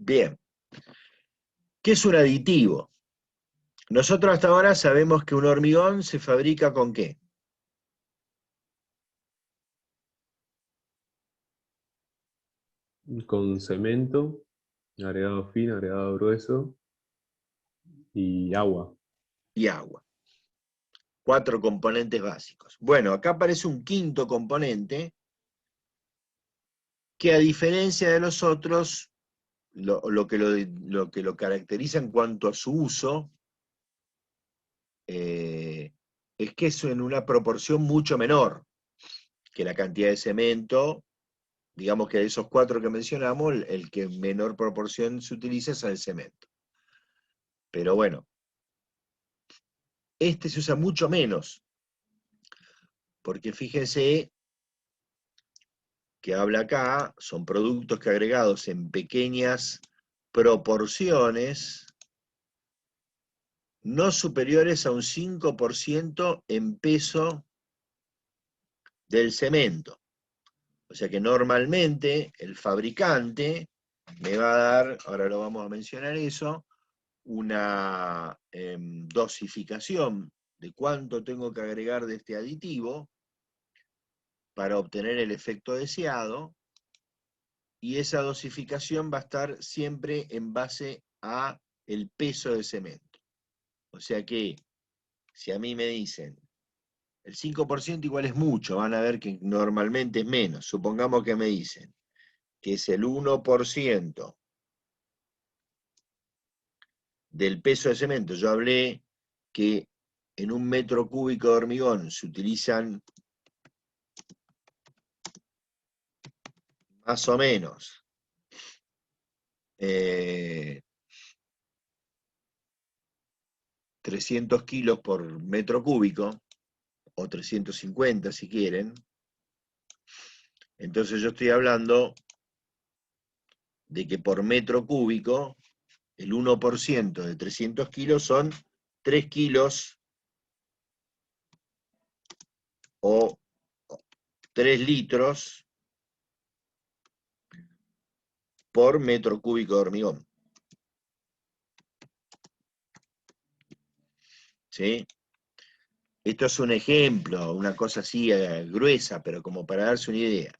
Bien, ¿qué es un aditivo? Nosotros hasta ahora sabemos que un hormigón se fabrica ¿con qué? Con cemento, agregado fino, agregado grueso y agua. Y agua. 4 componentes básicos. Bueno, acá aparece un quinto componente que, a diferencia de los otros, lo que lo caracteriza en cuanto a su uso es que es en una proporción mucho menor que la cantidad de cemento. Digamos que de esos 4 que mencionamos, el que en menor proporción se utiliza es el cemento. Pero bueno, este se usa mucho menos, porque fíjense que habla acá, son productos que, agregados en pequeñas proporciones, no superiores a un 5% en peso del cemento. O sea que normalmente el fabricante me va a dar, ahora lo vamos a mencionar eso, una dosificación de cuánto tengo que agregar de este aditivo para obtener el efecto deseado, y esa dosificación va a estar siempre en base a el peso de cemento. O sea que, si a mí me dicen, el 5% igual es mucho, van a ver que normalmente es menos. Supongamos que me dicen que es el 1% del peso de cemento. Yo hablé que en un metro cúbico de hormigón se utilizan más o menos 300 kilos por metro cúbico, o 350 si quieren. Entonces yo estoy hablando de que por metro cúbico, el 1% de 300 kilos son 3 kilos o 3 litros por metro cúbico de hormigón. ¿Sí? Esto es un ejemplo, una cosa así gruesa, pero como para darse una idea.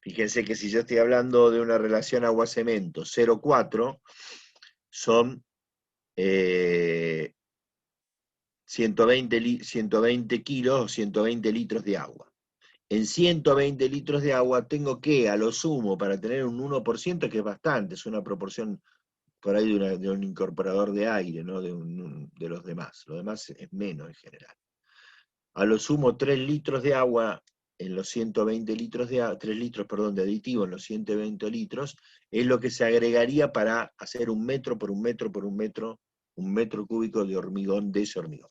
Fíjense que si yo estoy hablando de una relación agua-cemento 0,4, son 120 kilos o 120 litros de agua. En 120 litros de agua tengo que, a lo sumo, para tener un 1%, que es bastante, es una proporción por ahí de un incorporador de aire, ¿no? De los demás. Lo demás es menos en general. A lo sumo 3 litros de agua en los 120 litros de agua, 3 litros, perdón, de aditivo en los 120 litros, es lo que se agregaría para hacer 1 metro por 1 metro por 1 metro, 1 metro cúbico de hormigón, de ese hormigón.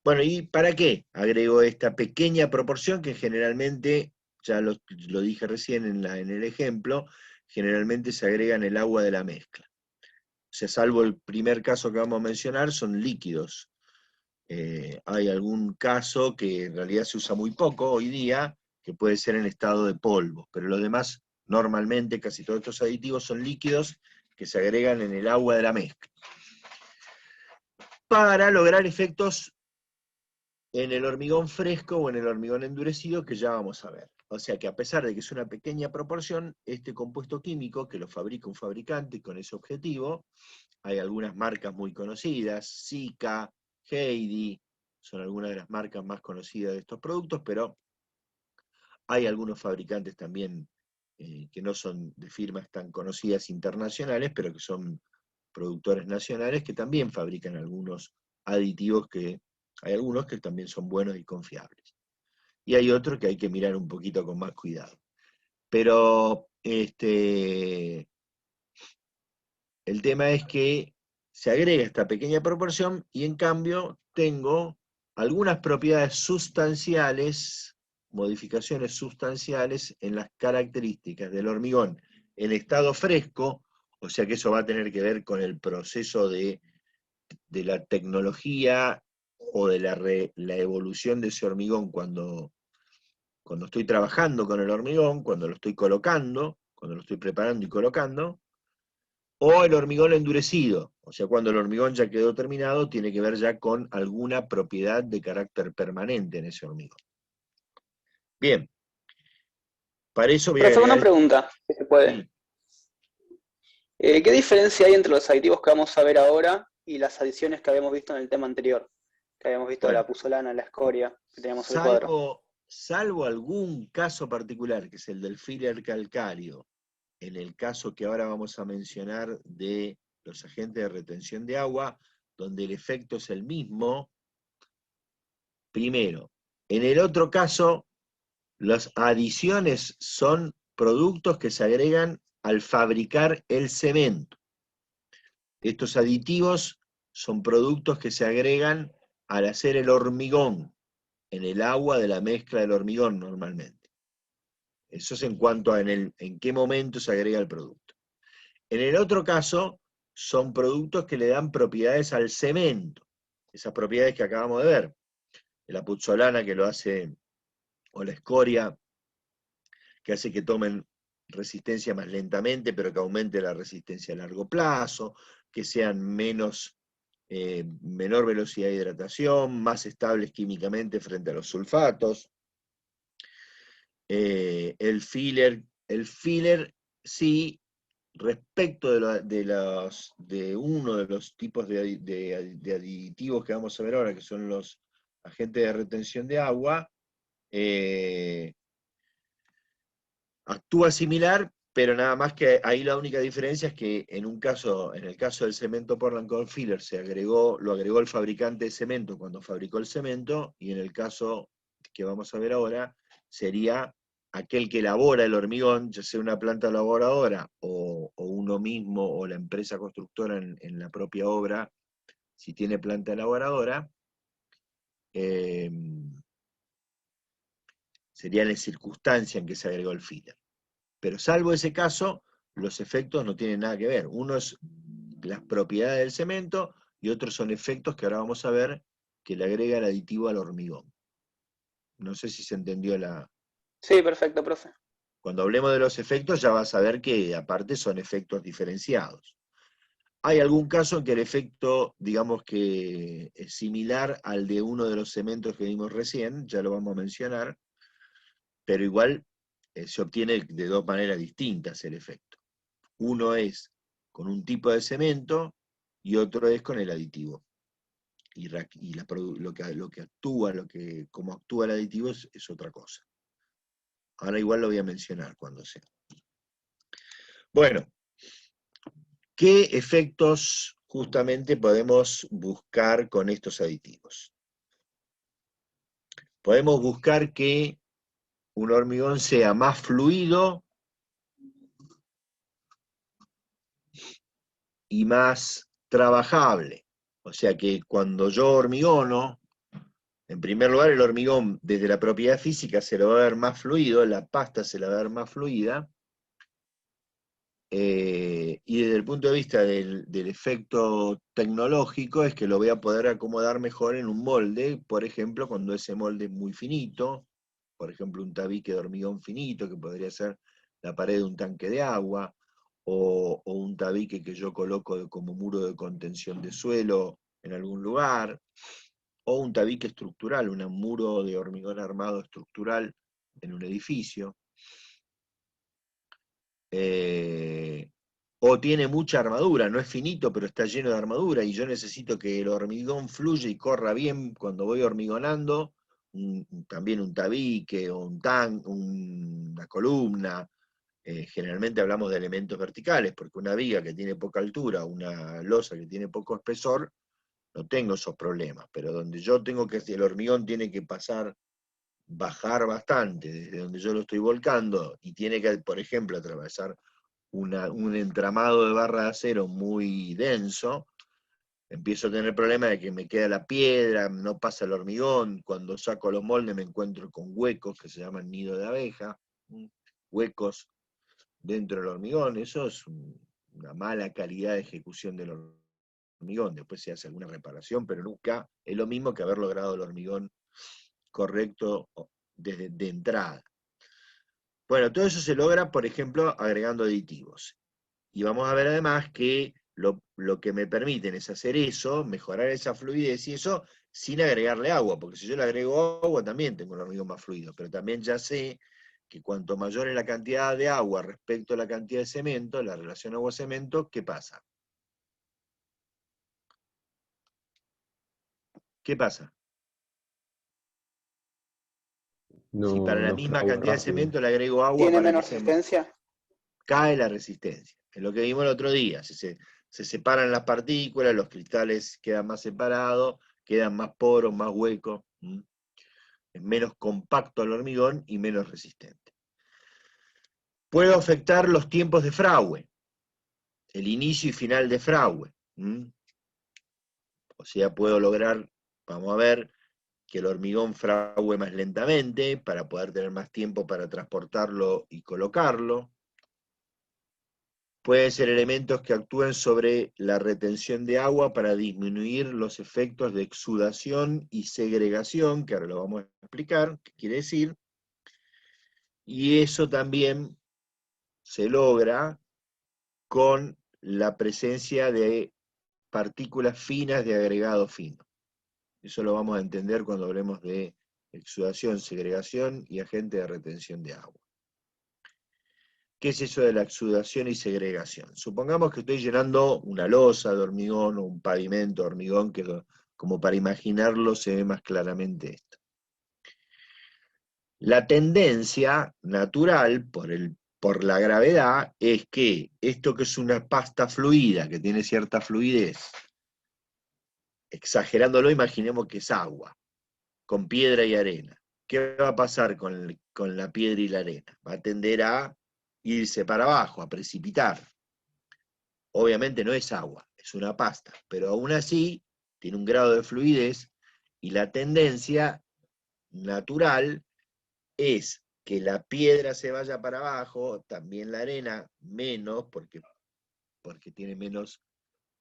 Bueno, ¿y para qué agrego esta pequeña proporción que generalmente, ya lo dije recién en el ejemplo, generalmente se agrega en el agua de la mezcla? O sea, salvo el primer caso que vamos a mencionar, son líquidos. Hay algún caso que en realidad se usa muy poco hoy día, que puede ser en estado de polvo, pero lo demás, normalmente, casi todos estos aditivos son líquidos que se agregan en el agua de la mezcla, para lograr efectos en el hormigón fresco o en el hormigón endurecido, que ya vamos a ver. O sea que, a pesar de que es una pequeña proporción, este compuesto químico, que lo fabrica un fabricante con ese objetivo, hay algunas marcas muy conocidas, Sika, Heidi, son algunas de las marcas más conocidas de estos productos, pero hay algunos fabricantes también que no son de firmas tan conocidas internacionales, pero que son productores nacionales, que también fabrican algunos aditivos, que hay algunos que también son buenos y confiables. Y hay otros que hay que mirar un poquito con más cuidado. Pero el tema es que se agrega esta pequeña proporción, y en cambio tengo algunas propiedades sustanciales, modificaciones sustanciales en las características del hormigón en estado fresco. O sea que eso va a tener que ver con el proceso de la tecnología, o de la evolución de ese hormigón cuando estoy trabajando con el hormigón, cuando lo estoy colocando, cuando lo estoy preparando y colocando. o el hormigón endurecido, o sea, cuando el hormigón ya quedó terminado, tiene que ver ya con alguna propiedad de carácter permanente en ese hormigón. Bien, para eso voy a Profe, una agregar... pregunta, si se puede. Sí. ¿Qué diferencia hay entre los aditivos que vamos a ver ahora y las adiciones que habíamos visto en el tema anterior? Que habíamos visto Bueno, la puzolana, la escoria, que teníamos el cuadro. salvo algún caso particular, que es el del filler calcáreo, en el caso que ahora vamos a mencionar de los agentes de retención de agua, donde el efecto es el mismo, primero. En el otro caso, las adiciones son productos que se agregan al fabricar el cemento. Estos aditivos son productos que se agregan al hacer el hormigón, en el agua de la mezcla del hormigón normalmente. Eso es en cuanto a en qué momento se agrega el producto. En el otro caso, son productos que le dan propiedades al cemento, esas propiedades que acabamos de ver, la puzzolana que lo hace, o la escoria, que hace que tomen resistencia más lentamente, pero que aumente la resistencia a largo plazo, que sean menor velocidad de hidratación, más estables químicamente frente a los sulfatos. El filler sí, respecto de uno de los tipos de aditivos que vamos a ver ahora, que son los agentes de retención de agua, actúa similar, pero nada más que ahí la única diferencia es que en el caso del cemento Portland Cold Filler lo agregó el fabricante de cemento cuando fabricó el cemento, y en el caso que vamos a ver ahora, sería aquel que elabora el hormigón, ya sea una planta elaboradora o uno mismo o la empresa constructora en la propia obra, si tiene planta elaboradora, sería la circunstancia en que se agregó el filler. Pero salvo ese caso, los efectos no tienen nada que ver. Uno es las propiedades del cemento y otros son efectos que ahora vamos a ver que le agrega el aditivo al hormigón. No sé si se entendió la... Sí, perfecto, profe. Cuando hablemos de los efectos ya vas a ver que aparte son efectos diferenciados. Hay algún caso en que el efecto, digamos que es similar al de uno de los cementos que vimos recién, ya lo vamos a mencionar, pero igual se obtiene de dos maneras distintas el efecto. Uno es con un tipo de cemento y otro es con el aditivo. Y lo que actúa, cómo actúa el aditivo es otra cosa. Ahora igual lo voy a mencionar cuando sea. Bueno, ¿qué efectos justamente podemos buscar con estos aditivos? Podemos buscar que un hormigón sea más fluido y más trabajable. O sea que cuando yo hormigono, en primer lugar el hormigón desde la propiedad física se lo va a ver más fluido, la pasta se la va a ver más fluida, y desde el punto de vista del efecto tecnológico es que lo voy a poder acomodar mejor en un molde, por ejemplo, cuando ese molde es muy finito, por ejemplo un tabique de hormigón finito, que podría ser la pared de un tanque de agua, o un tabique que yo coloco como muro de contención de suelo en algún lugar, o un tabique estructural, un muro de hormigón armado estructural en un edificio. O tiene mucha armadura, no es finito, pero está lleno de armadura, y yo necesito que el hormigón fluya y corra bien cuando voy hormigonando, también un tabique, o una columna. Generalmente hablamos de elementos verticales, porque una viga que tiene poca altura, una losa que tiene poco espesor, no tengo esos problemas, pero donde yo tengo el hormigón tiene que bajar bastante, desde donde yo lo estoy volcando, y tiene que, por ejemplo, atravesar un entramado de barra de acero muy denso, empiezo a tener problemas de que me queda la piedra, no pasa el hormigón, cuando saco los moldes me encuentro con huecos que se llaman nido de abeja, huecos dentro del hormigón, eso es una mala calidad de ejecución del hormigón, después se hace alguna reparación, pero nunca es lo mismo que haber logrado el hormigón correcto desde de entrada. Bueno, todo eso se logra, por ejemplo, agregando aditivos. Y vamos a ver además que lo que me permiten es hacer eso, mejorar esa fluidez y eso sin agregarle agua, porque si yo le agrego agua también tengo un hormigón más fluido, pero también ya sé que cuanto mayor es la cantidad de agua respecto a la cantidad de cemento, la relación agua-cemento, ¿qué pasa? ¿Qué pasa? Si para la No misma fragua cantidad de rápido. cemento le agrego agua ¿Tiene para que menos resistencia? cae la resistencia. Es lo que vimos el otro día. Se separan las partículas, los cristales quedan más separados, quedan más poros, más huecos. Es menos compacto el hormigón y menos resistente. Puedo afectar los tiempos de fragüe, el inicio y final de fragüe. O sea, puedo lograr, vamos a ver, que el hormigón fragüe más lentamente para poder tener más tiempo para transportarlo y colocarlo. Pueden ser elementos que actúen sobre la retención de agua para disminuir los efectos de exudación y segregación, que ahora lo vamos a explicar, qué quiere decir. Y eso también se logra con la presencia de partículas finas de agregado fino. Eso lo vamos a entender cuando hablemos de exudación, segregación y agente de retención de agua. ¿Qué es eso de la exudación y segregación? Supongamos que estoy llenando una losa de hormigón o un pavimento de hormigón, que como para imaginarlo se ve más claramente esto. La tendencia natural, por la gravedad, es que esto que es una pasta fluida, que tiene cierta fluidez, exagerándolo, imaginemos que es agua, con piedra y arena. ¿Qué va a pasar con la piedra y la arena? Va a tender a irse para abajo, a precipitar. Obviamente no es agua, es una pasta, pero aún así tiene un grado de fluidez y la tendencia natural es que la piedra se vaya para abajo, también la arena menos, porque tiene menos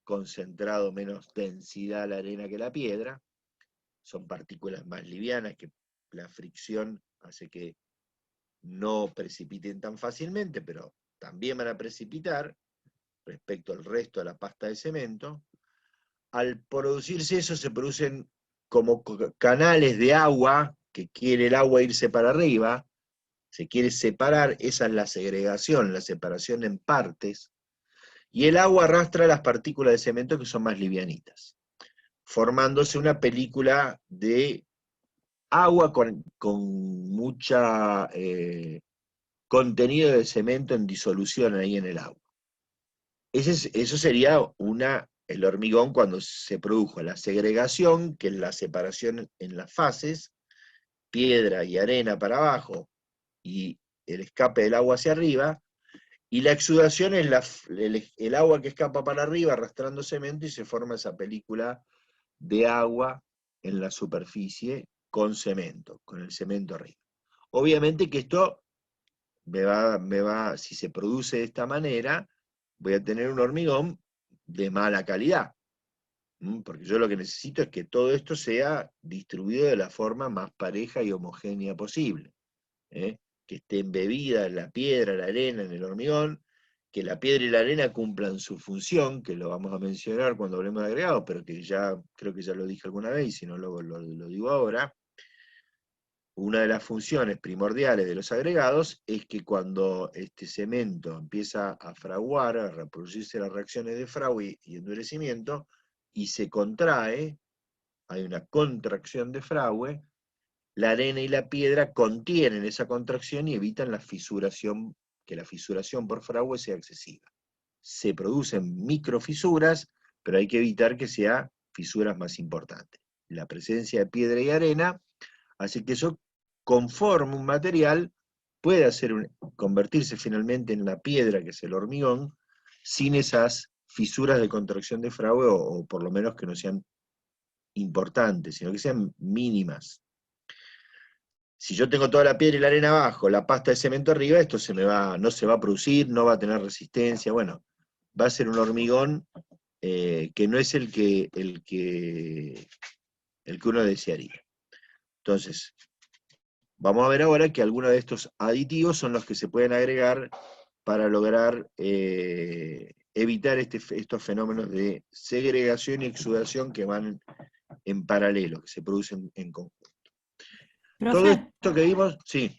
concentrado, menos densidad la arena que la piedra, son partículas más livianas que la fricción hace que no precipiten tan fácilmente, pero también van a precipitar respecto al resto de la pasta de cemento. Al producirse eso, se producen como canales de agua, que quiere el agua irse para arriba, se quiere separar, esa es la segregación, la separación en partes, y el agua arrastra las partículas de cemento que son más livianitas, formándose una película de agua con mucha contenido de cemento en disolución ahí en el agua. Eso sería el hormigón cuando se produjo la segregación, que es la separación en las fases, piedra y arena para abajo, y el escape del agua hacia arriba, y la exudación es el agua que escapa para arriba arrastrando cemento y se forma esa película de agua en la superficie con cemento, con el cemento arriba. Obviamente que esto si se produce de esta manera, voy a tener un hormigón de mala calidad, porque yo lo que necesito es que todo esto sea distribuido de la forma más pareja y homogénea posible, que esté embebida en la piedra, la arena, en el hormigón, que la piedra y la arena cumplan su función, que lo vamos a mencionar cuando hablemos de agregados, pero que ya creo que ya lo dije alguna vez, y si no lo digo ahora. Una de las funciones primordiales de los agregados es que cuando este cemento empieza a fraguar, a reproducirse las reacciones de fragua y endurecimiento, y se contrae, hay una contracción de fragua, la arena y la piedra contienen esa contracción y evitan que la fisuración por fragua sea excesiva. Se producen microfisuras, pero hay que evitar que sean fisuras más importantes. La presencia de piedra y arena hace que eso conforme un material puede convertirse finalmente en la piedra, que es el hormigón, sin esas fisuras de contracción de fragua, o por lo menos que no sean importantes, sino que sean mínimas. Si yo tengo toda la piedra y la arena abajo, la pasta de cemento arriba, esto no se va a producir, no va a tener resistencia, bueno, va a ser un hormigón que no es el que uno desearía. Entonces, vamos a ver ahora que algunos de estos aditivos son los que se pueden agregar para lograr evitar estos fenómenos de segregación y exudación que van en paralelo, que se producen en conjunto. Todo Profe, esto que vimos, sí,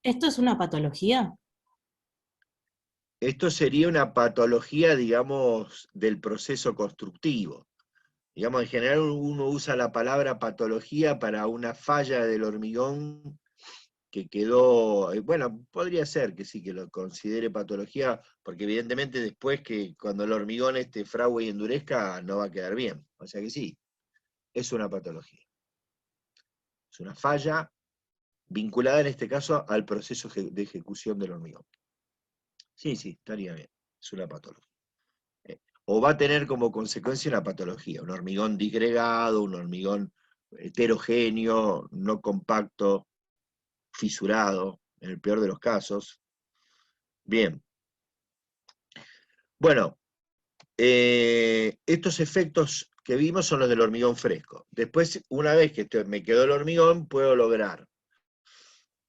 ¿esto es una patología? esto sería una patología, digamos, del proceso constructivo. Digamos, en general uno usa la palabra patología para una falla del hormigón que quedó, bueno, podría ser que sí, que lo considere patología, porque evidentemente después que cuando el hormigón fragüe y endurezca, no va a quedar bien. O sea que sí, es una patología. Es una falla vinculada en este caso al proceso de ejecución del hormigón. Sí, sí, estaría bien, es una patología. O va a tener como consecuencia una patología, un hormigón disgregado, un hormigón heterogéneo, no compacto, fisurado, en el peor de los casos. Bien. Bueno, estos efectos que vimos son los del hormigón fresco. Después, una vez que me quedó el hormigón, puedo lograr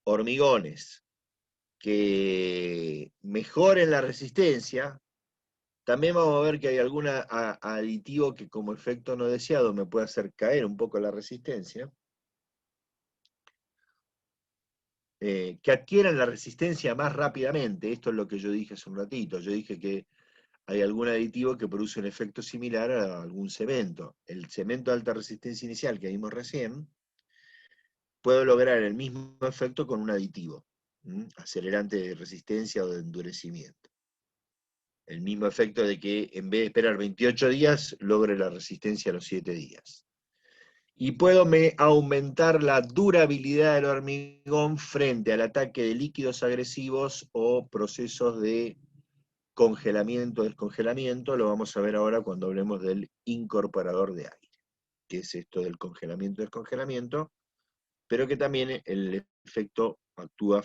hormigones que mejoren la resistencia. También vamos a ver que hay algún aditivo que como efecto no deseado me puede hacer caer un poco la resistencia. Que adquieran la resistencia más rápidamente. Esto es lo que yo dije hace un ratito. Yo dije que hay algún aditivo que produce un efecto similar a algún cemento. El cemento de alta resistencia inicial que vimos recién, puedo lograr el mismo efecto con un aditivo, acelerante de resistencia o de endurecimiento. El mismo efecto de que en vez de esperar 28 días, logre la resistencia a los 7 días. Y puedo aumentar la durabilidad del hormigón frente al ataque de líquidos agresivos o procesos de congelamiento, descongelamiento. Lo vamos a ver ahora cuando hablemos del incorporador de aire, que es esto del congelamiento, descongelamiento, pero que también el efecto actúa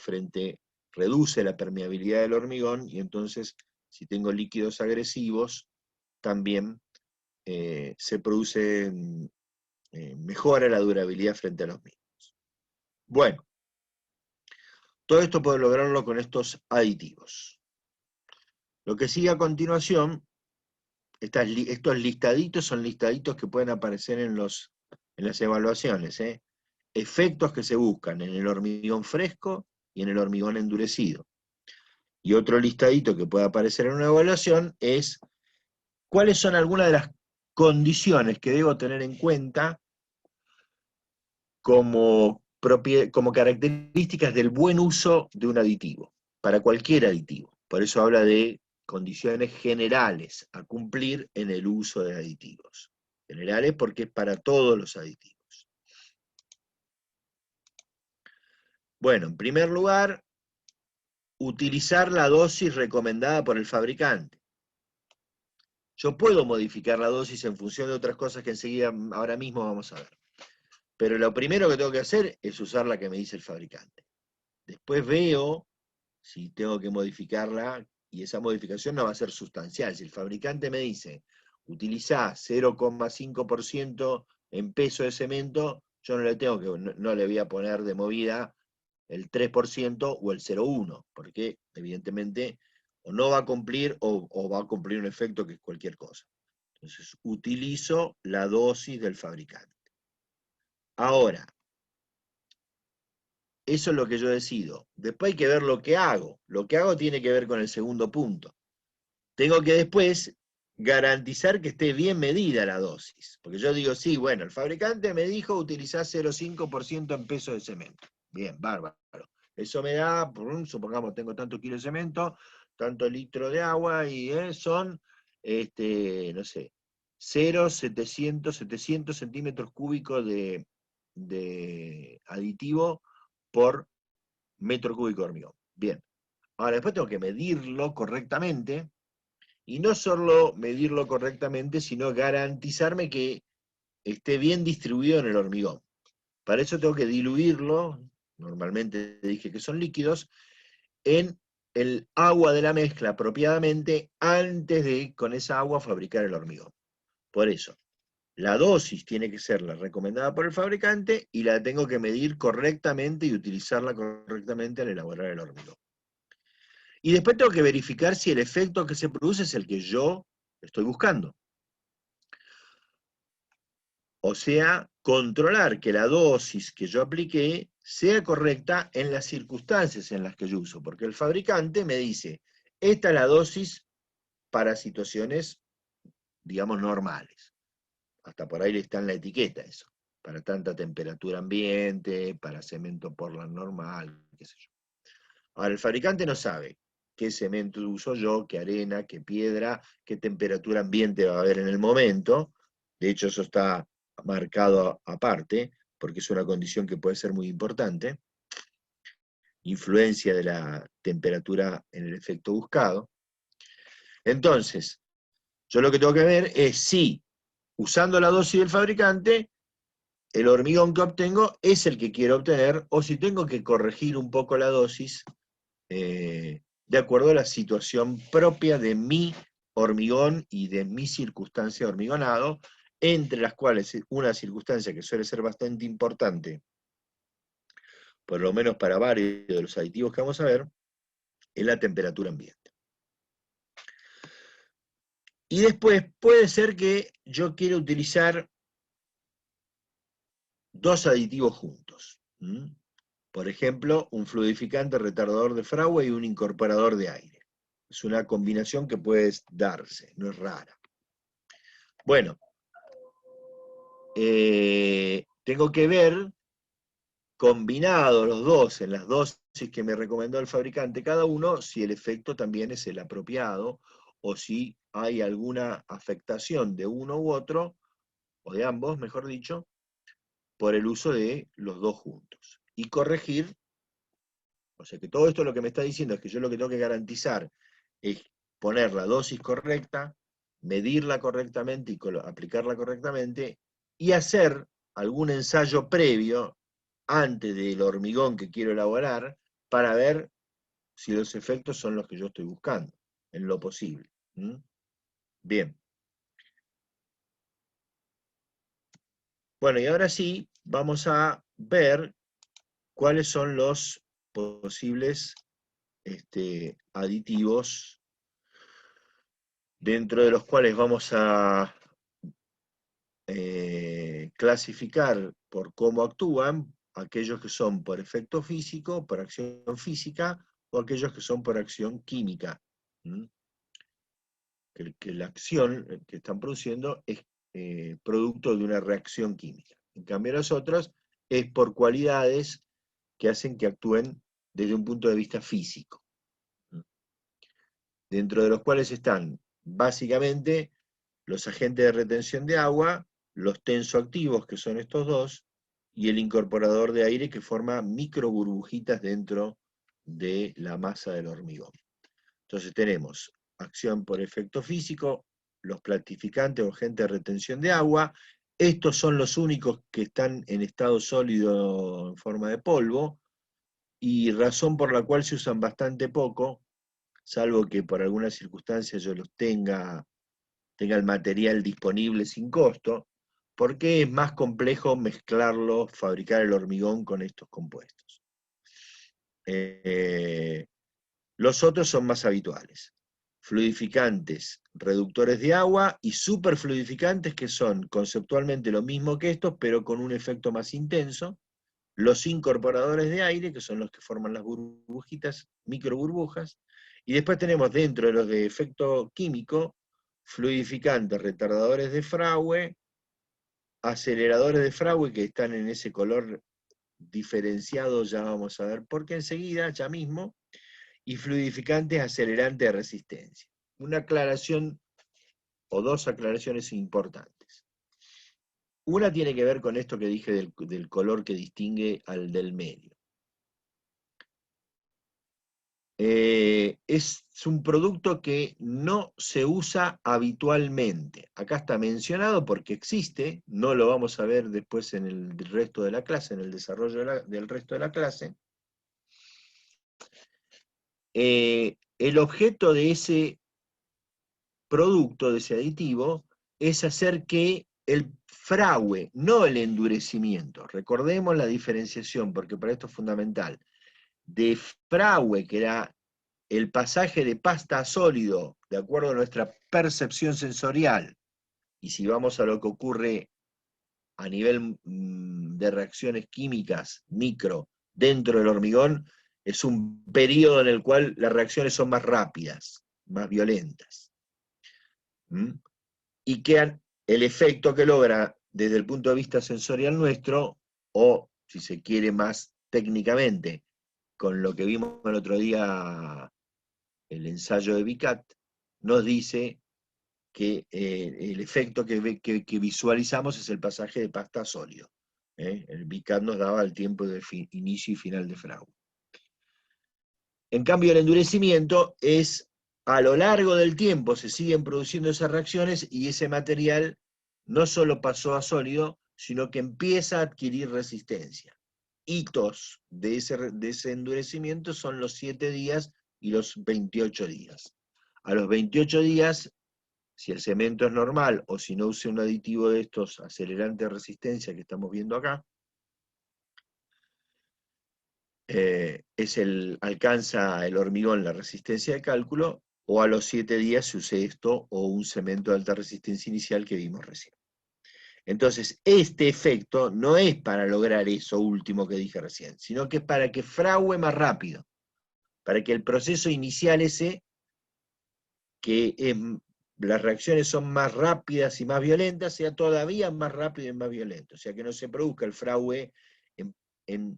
reduce la permeabilidad del hormigón, y entonces, si tengo líquidos agresivos, también se produce, mejora la durabilidad frente a los mismos. Bueno, todo esto puedo lograrlo con estos aditivos. Lo que sigue a continuación, estos listaditos son listaditos que pueden aparecer en las evaluaciones, efectos que se buscan en el hormigón fresco y en el hormigón endurecido. Y otro listadito que puede aparecer en una evaluación es cuáles son algunas de las condiciones que debo tener en cuenta como características del buen uso de un aditivo, para cualquier aditivo. Por eso habla de condiciones generales a cumplir en el uso de aditivos. Generales porque es para todos los aditivos. Bueno, en primer lugar, utilizar la dosis recomendada por el fabricante. Yo puedo modificar la dosis en función de otras cosas que enseguida, ahora mismo vamos a ver. Pero lo primero que tengo que hacer es usar la que me dice el fabricante. Después veo si tengo que modificarla, y esa modificación no va a ser sustancial. Si el fabricante me dice, utilizá 0,5% en peso de cemento, yo no le voy a poner de movida el 3% o el 0,1%, porque evidentemente o no va a cumplir o va a cumplir un efecto que es cualquier cosa. Entonces utilizo la dosis del fabricante. Ahora, eso es lo que yo decido. Después hay que ver lo que hago. Lo que hago tiene que ver con el segundo punto. Tengo que después garantizar que esté bien medida la dosis. Porque yo digo, sí, bueno, el fabricante me dijo utilizar 0,5% en peso de cemento. Bien, bárbaro. Eso me da, supongamos, tengo tanto kilo de cemento, tanto litro de agua, y son, no sé, 700 centímetros cúbicos de aditivo por metro cúbico de hormigón. Bien. Ahora, después tengo que medirlo correctamente, y no solo medirlo correctamente, sino garantizarme que esté bien distribuido en el hormigón. Para eso tengo que diluirlo, normalmente dije que son líquidos, en el agua de la mezcla apropiadamente antes de con esa agua fabricar el hormigón. Por eso, la dosis tiene que ser la recomendada por el fabricante y la tengo que medir correctamente y utilizarla correctamente al elaborar el hormigón. Y después tengo que verificar si el efecto que se produce es el que yo estoy buscando. O sea, controlar que la dosis que yo apliqué sea correcta en las circunstancias en las que yo uso, porque el fabricante me dice, esta es la dosis para situaciones, digamos, normales. Hasta por ahí está en la etiqueta eso, para tanta temperatura ambiente, para cemento Portland normal, qué sé yo. Ahora, el fabricante no sabe qué cemento uso yo, qué arena, qué piedra, qué temperatura ambiente va a haber en el momento. De hecho, eso está marcado aparte, porque es una condición que puede ser muy importante. Influencia de la temperatura en el efecto buscado. Entonces, yo lo que tengo que ver es si, usando la dosis del fabricante, el hormigón que obtengo es el que quiero obtener, o si tengo que corregir un poco la dosis de acuerdo a la situación propia de mi hormigón y de mi circunstancia de hormigonado, entre las cuales una circunstancia que suele ser bastante importante, por lo menos para varios de los aditivos que vamos a ver, es la temperatura ambiente. Y después puede ser que yo quiera utilizar dos aditivos juntos. Por ejemplo, un fluidificante retardador de Frawley y un incorporador de aire. Es una combinación que puede darse, no es rara. Bueno, tengo que ver, combinados los dos en las dosis que me recomendó el fabricante cada uno, si el efecto también es el apropiado, o si hay alguna afectación de uno u otro, o de ambos, mejor dicho, por el uso de los dos juntos. Y corregir, o sea que todo esto lo que me está diciendo es que yo lo que tengo que garantizar es poner la dosis correcta, medirla correctamente y aplicarla correctamente, y hacer algún ensayo previo antes del hormigón que quiero elaborar para ver si los efectos son los que yo estoy buscando, en lo posible. Bien. Bueno, y ahora sí, vamos a ver cuáles son los posibles aditivos dentro de los cuales vamos a clasificar por cómo actúan aquellos que son por efecto físico, por acción física, o aquellos que son por acción química. Que la acción que están produciendo es producto de una reacción química. En cambio los otros es por cualidades que hacen que actúen desde un punto de vista físico. Dentro de los cuales están básicamente los agentes de retención de agua, los tensoactivos, que son estos dos, y el incorporador de aire, que forma micro burbujitas dentro de la masa del hormigón. Entonces tenemos acción por efecto físico, los platificantes o agentes de retención de agua. Estos son los únicos que están en estado sólido en forma de polvo, y razón por la cual se usan bastante poco, salvo que por alguna circunstancia yo los tenga el material disponible sin costo, porque es más complejo mezclarlo, fabricar el hormigón con estos compuestos. Los otros son más habituales. Fluidificantes, reductores de agua, y superfluidificantes, que son conceptualmente lo mismo que estos, pero con un efecto más intenso. Los incorporadores de aire, que son los que forman las burbujitas, micro burbujas. Y después tenemos dentro de los de efecto químico, fluidificantes, retardadores de Frawley, aceleradores de Frawley, que están en ese color diferenciado, ya vamos a ver por qué enseguida, ya mismo, y fluidificantes acelerantes de resistencia. Una aclaración o dos aclaraciones importantes. Una tiene que ver con esto que dije del color que distingue al del medio. Es un producto que no se usa habitualmente. Acá está mencionado porque existe, no lo vamos a ver después en el resto de la clase, en el desarrollo del resto de la clase. El objeto de ese producto, de ese aditivo, es hacer que el fragüe, no el endurecimiento, recordemos la diferenciación, porque para esto es fundamental, de fragüe, que era el pasaje de pasta a sólido, de acuerdo a nuestra percepción sensorial, y si vamos a lo que ocurre a nivel de reacciones químicas micro dentro del hormigón, es un periodo en el cual las reacciones son más rápidas, más violentas. Y que el efecto que logra desde el punto de vista sensorial nuestro, o si se quiere más técnicamente, con lo que vimos el otro día, el ensayo de Vicat, nos dice que el efecto que visualizamos es el pasaje de pasta a sólido. El Vicat nos daba el tiempo de inicio y final de Fraude. En cambio, el endurecimiento es a lo largo del tiempo se siguen produciendo esas reacciones y ese material no solo pasó a sólido, sino que empieza a adquirir resistencia. Hitos de ese endurecimiento son los 7 días y los 28 días. A los 28 días, si el cemento es normal o si no usa un aditivo de estos acelerantes de resistencia que estamos viendo acá, alcanza el hormigón la resistencia de cálculo, o a los 7 días se use esto o un cemento de alta resistencia inicial que vimos recién. Entonces, este efecto no es para lograr eso último que dije recién, sino que es para que frague más rápido, para que el proceso inicial ese, las reacciones son más rápidas y más violentas, sea todavía más rápido y más violento. O sea, que no se produzca el fraude en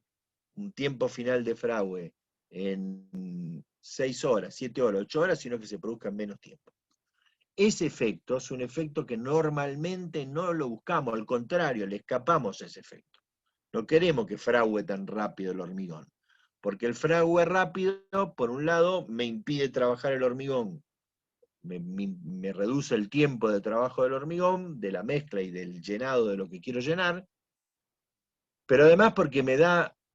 un tiempo final de fraude en 6 horas, 7 horas, 8 horas, sino que se produzca en menos tiempo. Ese efecto es un efecto que normalmente no lo buscamos, al contrario, le escapamos a ese efecto. No queremos que fraude tan rápido el hormigón, porque el fraude rápido, por un lado, me impide trabajar el hormigón, me reduce el tiempo de trabajo del hormigón, de la mezcla y del llenado de lo que quiero llenar, pero además porque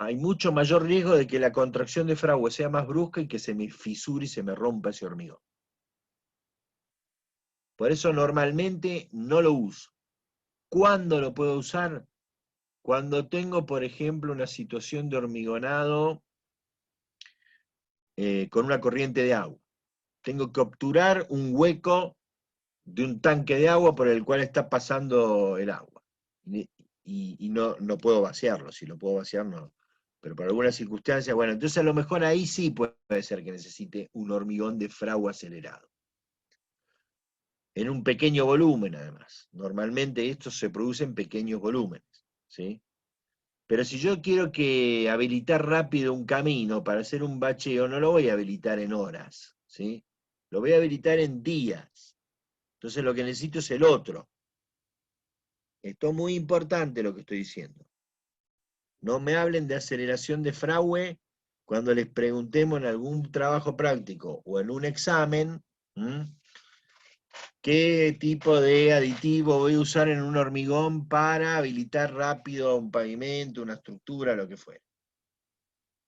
hay mucho mayor riesgo de que la contracción de fraude sea más brusca y que se me fisure y se me rompa ese hormigón. Por eso normalmente no lo uso. ¿Cuándo lo puedo usar? Cuando tengo, por ejemplo, una situación de hormigonado con una corriente de agua. Tengo que obturar un hueco de un tanque de agua por el cual está pasando el agua. Y no puedo vaciarlo. Si lo puedo vaciar, no. Pero por alguna circunstancia, bueno, entonces a lo mejor ahí sí puede ser que necesite un hormigón de fraude acelerado. En un pequeño volumen, además. Normalmente esto se produce en pequeños volúmenes, ¿sí? Pero si yo quiero habilitar rápido un camino para hacer un bacheo, no lo voy a habilitar en horas, ¿sí? Lo voy a habilitar en días. Entonces lo que necesito es el otro. Esto es muy importante lo que estoy diciendo. No me hablen de aceleración de fraude cuando les preguntemos en algún trabajo práctico o en un examen, ¿qué tipo de aditivo voy a usar en un hormigón para habilitar rápido un pavimento, una estructura, lo que fuera?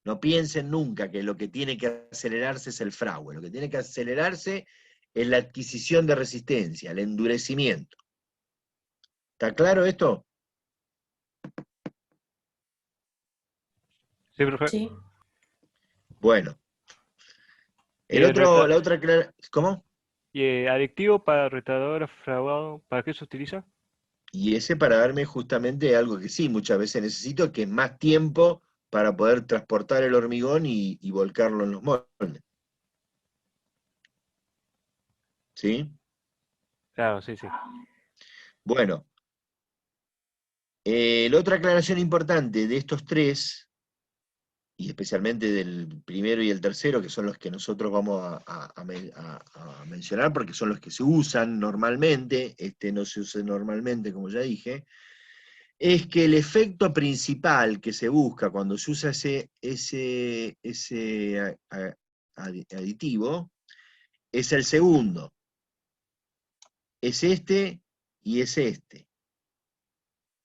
No piensen nunca que lo que tiene que acelerarse es el fraude. Lo que tiene que acelerarse es la adquisición de resistencia, el endurecimiento. ¿Está claro esto? Sí, profe. Sí. Bueno. ¿Cómo? ¿Y adictivo para retardador fraguado, para qué se utiliza? Y ese para darme justamente algo que sí, muchas veces necesito, que es más tiempo para poder transportar el hormigón y volcarlo en los moldes. ¿Sí? Claro, sí, sí. Bueno, la otra aclaración importante de estos tres, y especialmente del primero y el tercero, que son los que nosotros vamos a mencionar, porque son los que se usan normalmente, este no se usa normalmente, como ya dije, es que el efecto principal que se busca cuando se usa ese aditivo es el segundo. Es este y es este.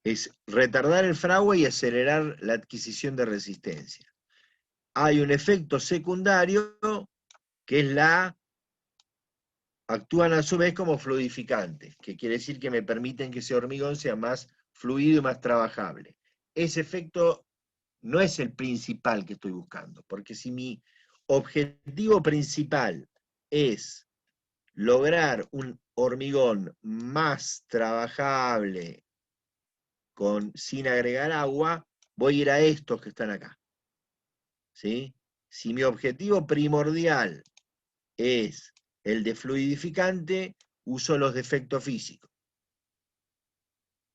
Es retardar el fraude y acelerar la adquisición de resistencia. Hay un efecto secundario que es actúan a su vez como fluidificantes, que quiere decir que me permiten que ese hormigón sea más fluido y más trabajable. Ese efecto no es el principal que estoy buscando, porque si mi objetivo principal es lograr un hormigón más trabajable sin agregar agua, voy a ir a estos que están acá. ¿Sí? Si mi objetivo primordial es el de fluidificante, uso los de efecto físico.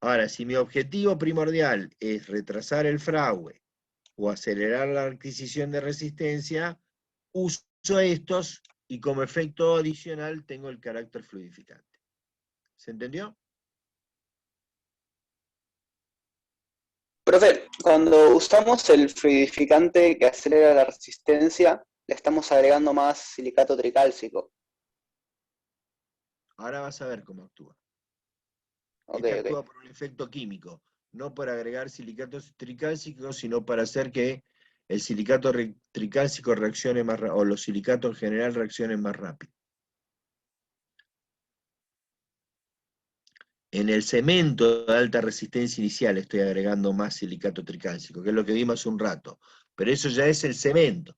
Ahora, si mi objetivo primordial es retrasar el fraude o acelerar la adquisición de resistencia, uso estos y como efecto adicional tengo el carácter fluidificante. ¿Se entendió? Profe, cuando usamos el fluidificante que acelera la resistencia, le estamos agregando más silicato tricálcico. Ahora vas a ver cómo actúa. Ok, Este ok. actúa por un efecto químico, no por agregar silicatos tricálcicos, sino para hacer que el silicato tricálcico reaccione más rápido, o los silicatos en general reaccionen más rápido. En el cemento de alta resistencia inicial estoy agregando más silicato tricálcico, que es lo que vimos hace un rato. Pero eso ya es el cemento.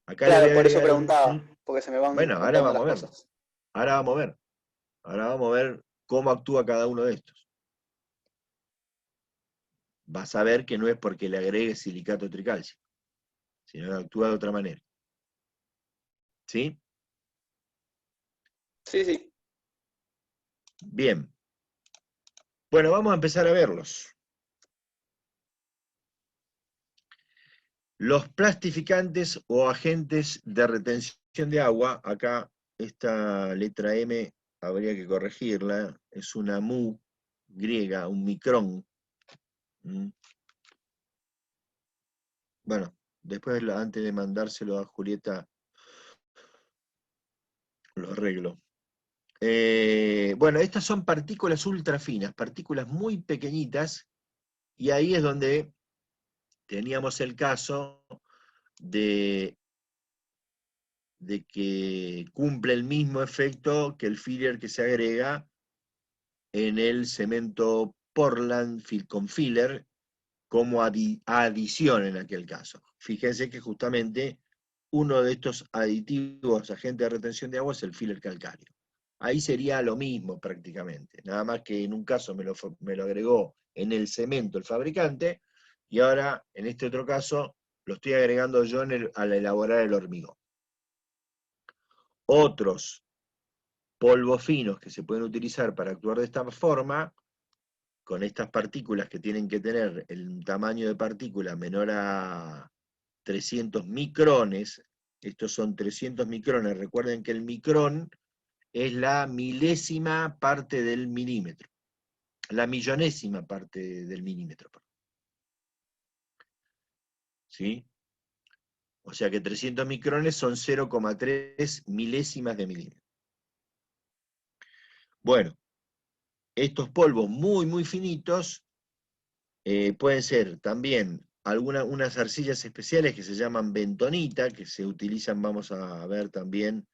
Acá le voy Claro, a por eso agregar preguntaba, porque se me van Bueno, ahora juntando las vamos a ver. cosas. Ahora vamos a ver. Ahora vamos a ver cómo actúa cada uno de estos. Vas a ver que no es porque le agregue silicato tricálcico, sino que actúa de otra manera. ¿Sí? Sí, sí. Bien. Bueno, vamos a empezar a verlos. Los plastificantes o agentes de retención de agua, acá esta letra M habría que corregirla, es una mu griega, un micrón. Bueno, después antes de mandárselo a Julieta lo arreglo. Bueno, estas son partículas ultra finas, partículas muy pequeñitas, y ahí es donde teníamos el caso de que cumple el mismo efecto que el filler que se agrega en el cemento Portland con filler como adición en aquel caso. Fíjense que justamente uno de estos aditivos agentes de retención de agua es el filler calcáreo. Ahí sería lo mismo prácticamente, nada más que en un caso me lo agregó en el cemento el fabricante, y ahora en este otro caso lo estoy agregando yo al elaborar el hormigón. Otros polvos finos que se pueden utilizar para actuar de esta forma, con estas partículas que tienen que tener el tamaño de partícula menor a 300 micrones, estos son 300 micrones, recuerden que el micrón es la milésima parte del milímetro, la millonésima parte del milímetro. ¿Sí? O sea que 300 micrones son 0,3 milésimas de milímetro. Bueno, estos polvos muy, muy finitos pueden ser también unas arcillas especiales que se llaman bentonita, que se utilizan, vamos a ver también,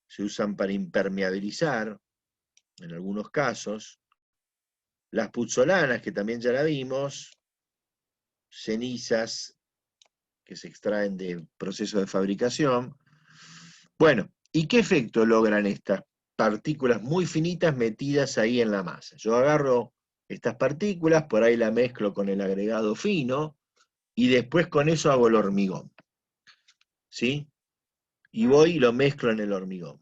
se usan para impermeabilizar, en algunos casos. Las puzzolanas, que también ya la vimos, cenizas que se extraen de procesos de fabricación. Bueno, ¿y qué efecto logran estas partículas muy finitas metidas ahí en la masa? Yo agarro estas partículas, por ahí la mezclo con el agregado fino, y después con eso hago el hormigón. ¿Sí? Y voy y lo mezclo en el hormigón.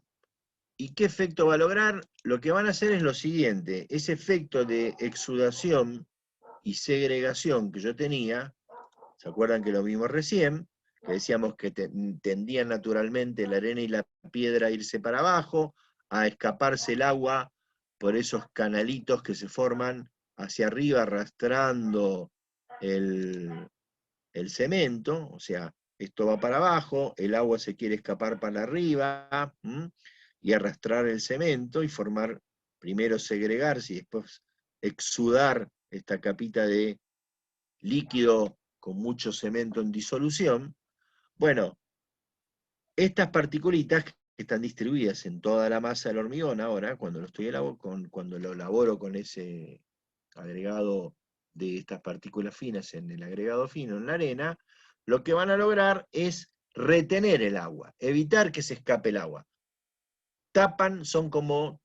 ¿Y qué efecto va a lograr? Lo que van a hacer es lo siguiente, ese efecto de exudación y segregación que yo tenía, ¿se acuerdan que lo vimos recién? Que decíamos que tendían naturalmente la arena y la piedra a irse para abajo, a escaparse el agua por esos canalitos que se forman hacia arriba arrastrando el cemento, o sea, esto va para abajo, el agua se quiere escapar para arriba, y arrastrar el cemento y formar, primero segregarse y después exudar esta capita de líquido con mucho cemento en disolución. Bueno, estas particulitas que están distribuidas en toda la masa del hormigón ahora, cuando lo elaboro con ese agregado de estas partículas finas en el agregado fino en la arena, lo que van a lograr es retener el agua, evitar que se escape el agua. Tapan, son como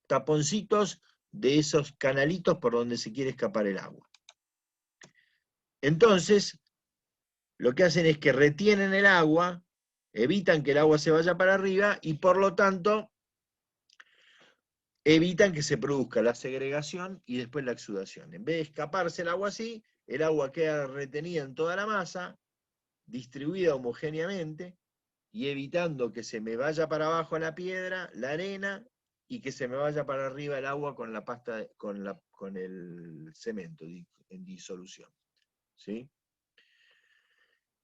taponcitos de esos canalitos por donde se quiere escapar el agua. Entonces, lo que hacen es que retienen el agua, evitan que el agua se vaya para arriba y por lo tanto evitan que se produzca la segregación y después la exudación. En vez de escaparse el agua así, el agua queda retenida en toda la masa, distribuida homogéneamente y evitando que se me vaya para abajo la piedra, la arena, y que se me vaya para arriba el agua con la pasta, con el cemento en disolución. ¿Sí?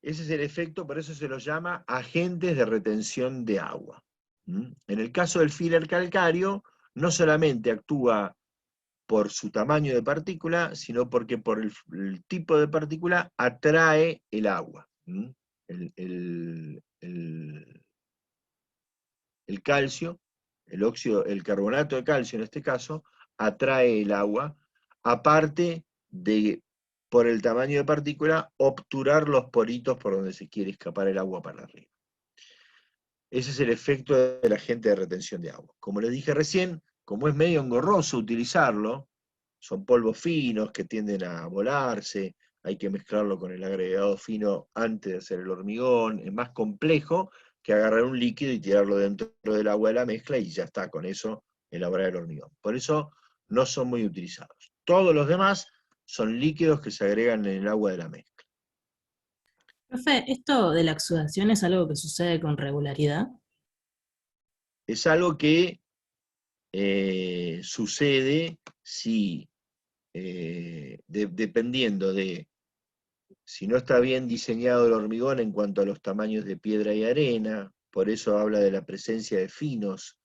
Ese es el efecto, por eso se los llama agentes de retención de agua. En el caso del filler calcáreo, no solamente actúa por su tamaño de partícula, sino porque por el tipo de partícula atrae el agua. El calcio, el óxido, el carbonato de calcio en este caso, atrae el agua, aparte de, por el tamaño de partícula, obturar los poritos por donde se quiere escapar el agua para arriba. Ese es el efecto del agente de retención de agua. Como les dije recién, como es medio engorroso utilizarlo, son polvos finos que tienden a volarse, hay que mezclarlo con el agregado fino antes de hacer el hormigón, es más complejo que agarrar un líquido y tirarlo dentro del agua de la mezcla y ya está, con eso elaborar el hormigón. Por eso no son muy utilizados. Todos los demás son líquidos que se agregan en el agua de la mezcla. Profe, ¿esto de la exudación es algo que sucede con regularidad? Es algo que sucede si, dependiendo de si no está bien diseñado el hormigón en cuanto a los tamaños de piedra y arena, por eso habla de la presencia de finos,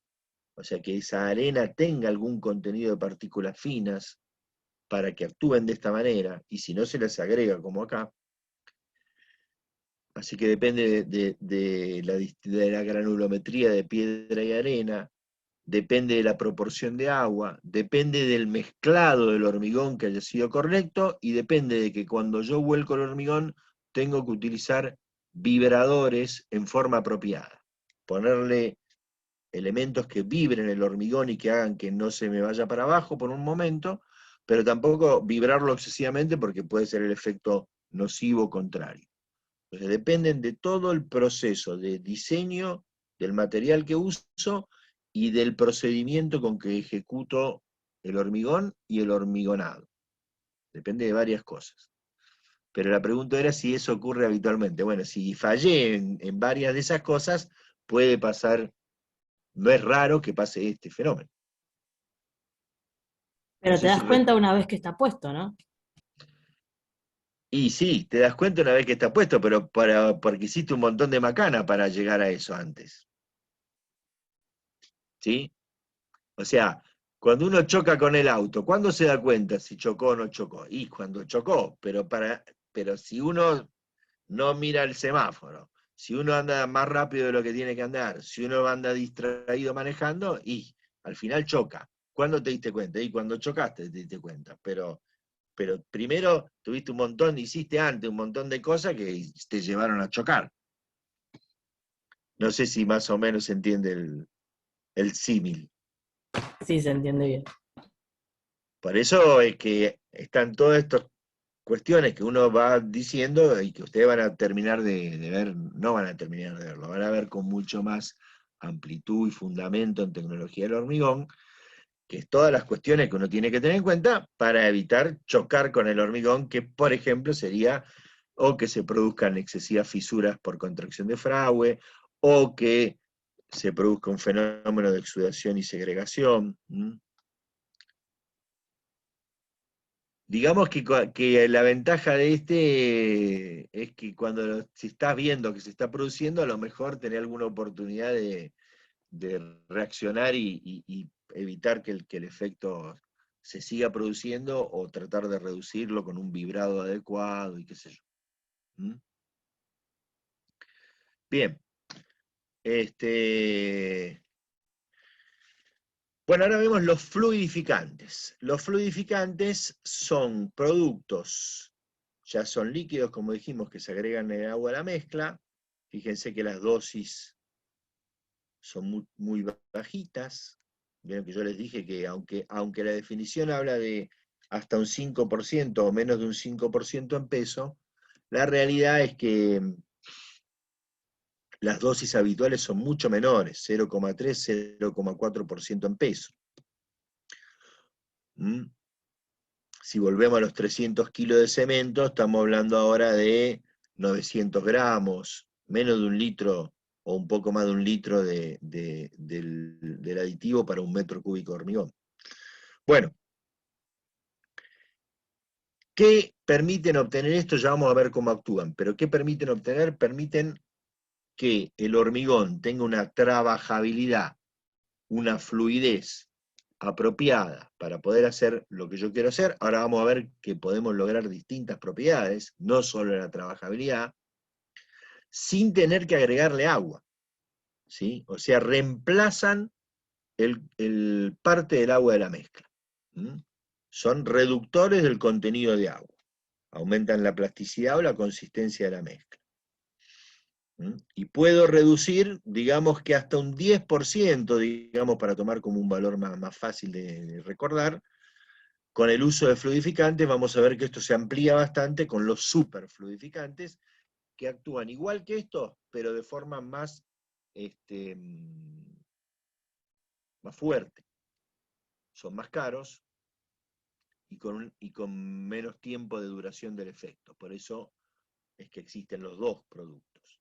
o sea que esa arena tenga algún contenido de partículas finas para que actúen de esta manera, y si no se les agrega como acá. Así que depende de la granulometría de piedra y arena, depende de la proporción de agua, depende del mezclado del hormigón que haya sido correcto, y depende de que cuando yo vuelco el hormigón tengo que utilizar vibradores en forma apropiada. Ponerle elementos que vibren el hormigón y que hagan que no se me vaya para abajo por un momento, pero tampoco vibrarlo excesivamente porque puede ser el efecto nocivo contrario. Entonces dependen de todo el proceso de diseño del material que uso y del procedimiento con que ejecuto el hormigón y el hormigonado. Depende de varias cosas. Pero la pregunta era si eso ocurre habitualmente. Bueno, si fallé en varias de esas cosas, puede pasar, no es raro que pase este fenómeno. Pero No te sé si das cuenta una vez que está puesto, ¿no? Y sí, te das cuenta una vez que está puesto, pero porque hiciste un montón de macana para llegar a eso antes. ¿Sí? O sea, cuando uno choca con el auto, ¿cuándo se da cuenta si chocó o no chocó? Y cuando chocó, pero si uno no mira el semáforo, si uno anda más rápido de lo que tiene que andar, si uno anda distraído manejando, y al final choca. ¿Cuándo te diste cuenta? Y cuando chocaste te diste cuenta. Pero primero tuviste hiciste antes un montón de cosas que te llevaron a chocar. No sé si más o menos se entiende el símil. Sí, se entiende bien. Por eso es que están todas estas cuestiones que uno va diciendo y que ustedes van a terminar de ver, no van a terminar de verlo, van a ver con mucho más amplitud y fundamento en tecnología del hormigón, que es todas las cuestiones que uno tiene que tener en cuenta para evitar chocar con el hormigón, que por ejemplo sería o que se produzcan excesivas fisuras por contracción de fragua, o que se produzca un fenómeno de exudación y segregación. Digamos que la ventaja de este es que si estás viendo que se está produciendo, a lo mejor tenés alguna oportunidad de reaccionar y evitar que el efecto se siga produciendo o tratar de reducirlo con un vibrado adecuado y qué sé yo. Bien. Bueno, ahora vemos los fluidificantes. Los fluidificantes son productos, ya son líquidos, como dijimos, que se agregan en el agua a la mezcla, Fíjense que las dosis son muy bajitas. Vieron que yo les dije que aunque la definición habla de hasta un 5% o menos de un 5% en peso, la realidad es que las dosis habituales son mucho menores, 0,3, 0,4% en peso. Si volvemos a los 300 kilos de cemento, estamos hablando ahora de 900 gramos, menos de un litro o un poco más de un litro del aditivo para un metro cúbico de hormigón. Bueno, ¿qué permiten obtener esto? Ya vamos a ver cómo actúan, pero ¿qué permiten obtener? Permiten que el hormigón tenga una trabajabilidad, una fluidez apropiada para poder hacer lo que yo quiero hacer. Ahora vamos a ver que podemos lograr distintas propiedades, no solo la trabajabilidad, sin tener que agregarle agua, ¿sí? O sea, reemplazan el parte del agua de la mezcla. Son reductores del contenido de agua, aumentan la plasticidad o la consistencia de la mezcla. Y puedo reducir, digamos que hasta un 10%, digamos, para tomar como un valor más fácil de recordar, con el uso de fluidificantes. Vamos a ver que esto se amplía bastante con los superfluidificantes, que actúan igual que estos, pero de forma más fuerte. Son más caros y con menos tiempo de duración del efecto. Por eso es que existen los dos productos.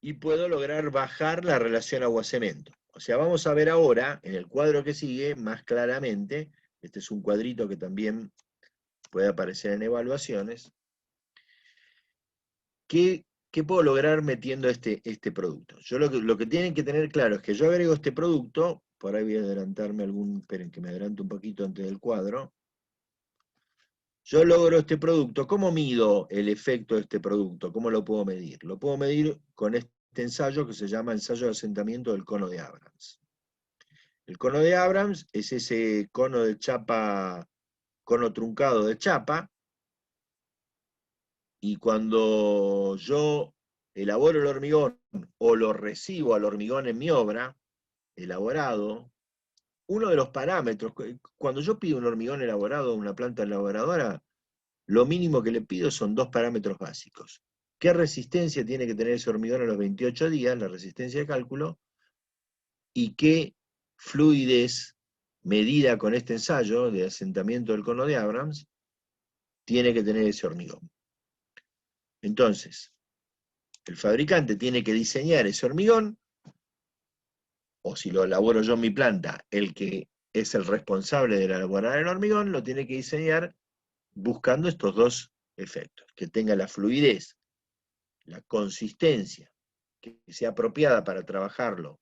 Y puedo lograr bajar la relación agua-cemento. O sea, vamos a ver ahora, en el cuadro que sigue, más claramente, este es un cuadrito que también puede aparecer en evaluaciones, ¿qué puedo lograr metiendo este producto? Yo lo que tienen que tener claro es que yo agrego este producto, por ahí voy a adelantarme esperen que me adelante un poquito antes del cuadro. Yo logro este producto. ¿Cómo mido el efecto de este producto? ¿Cómo lo puedo medir? Lo puedo medir con este ensayo que se llama ensayo de asentamiento del cono de Abrams. El cono de Abrams es ese cono de chapa, cono truncado de chapa, y cuando yo elaboro el hormigón o lo recibo al hormigón en mi obra, elaborado, uno de los parámetros, cuando yo pido un hormigón elaborado a una planta elaboradora, lo mínimo que le pido son dos parámetros básicos. ¿Qué resistencia tiene que tener ese hormigón a los 28 días, la resistencia de cálculo? ¿Y qué fluidez medida con este ensayo de asentamiento del cono de Abrams tiene que tener ese hormigón? Entonces, el fabricante tiene que diseñar ese hormigón, o si lo elaboro yo en mi planta, el que es el responsable de elaborar el hormigón, lo tiene que diseñar buscando estos dos efectos, que tenga la fluidez, la consistencia, que sea apropiada para trabajarlo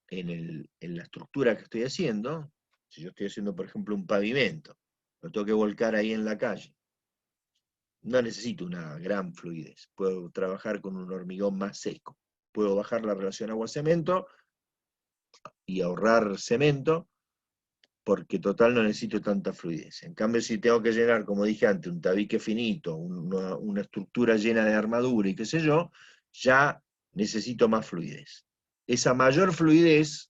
en la estructura que estoy haciendo. Si yo estoy haciendo, por ejemplo, un pavimento, lo tengo que volcar ahí en la calle, no necesito una gran fluidez, puedo trabajar con un hormigón más seco, puedo bajar la relación agua-cemento y ahorrar cemento, porque total no necesito tanta fluidez. En cambio, si tengo que llenar, como dije antes, un tabique finito, una estructura llena de armadura y qué sé yo, ya necesito más fluidez. Esa mayor fluidez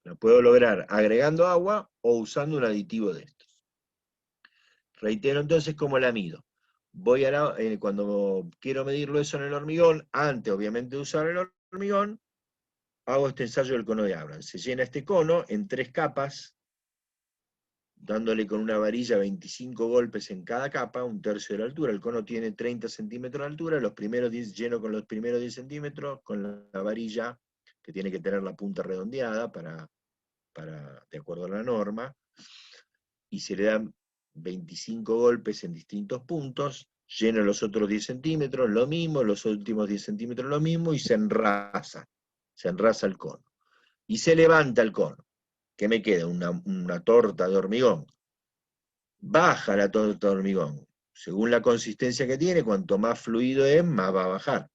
la puedo lograr agregando agua o usando un aditivo de estos. Reitero entonces cómo la mido. Voy cuando quiero medirlo eso en el hormigón, antes obviamente de usar el hormigón, hago este ensayo del cono de Abrams. Se llena este cono en 3 capas, dándole con una varilla 25 golpes en cada capa, 1/3 de la altura. El cono tiene 30 centímetros de altura, los primeros 10, lleno con los primeros 10 centímetros, con la varilla, que tiene que tener la punta redondeada de acuerdo a la norma, y se le dan 25 golpes en distintos puntos, lleno los otros 10 centímetros, lo mismo, los últimos 10 centímetros lo mismo, y se enrasa el cono. Y se levanta el cono. ¿Qué me queda? Una torta de hormigón. Baja la torta de hormigón. Según la consistencia que tiene, cuanto más fluido es, más va a bajar.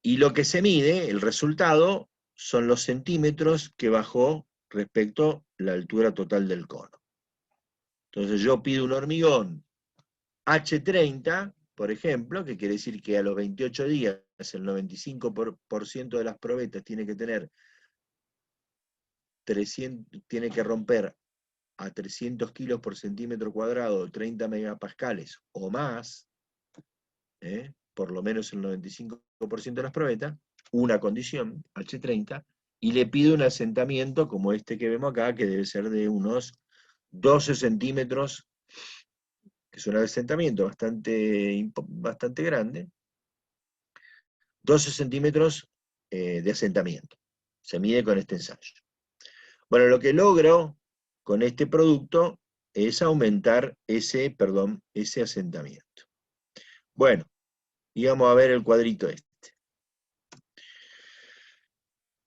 Y lo que se mide, el resultado, son los centímetros que bajó respecto a la altura total del cono. Entonces yo pido un hormigón H30, por ejemplo, que quiere decir que a los 28 días el 95% de las probetas tiene que tener 300, tiene que romper a 300 kilos por centímetro cuadrado, 30 megapascales o más, por lo menos el 95% de las probetas, una condición, H30, y le pido un asentamiento como este que vemos acá, que debe ser de unos 12 centímetros, que es un asentamiento bastante grande, 12 centímetros de asentamiento. Se mide con este ensayo. Bueno, lo que logro con este producto es aumentar ese asentamiento. Bueno, y vamos a ver el cuadrito este.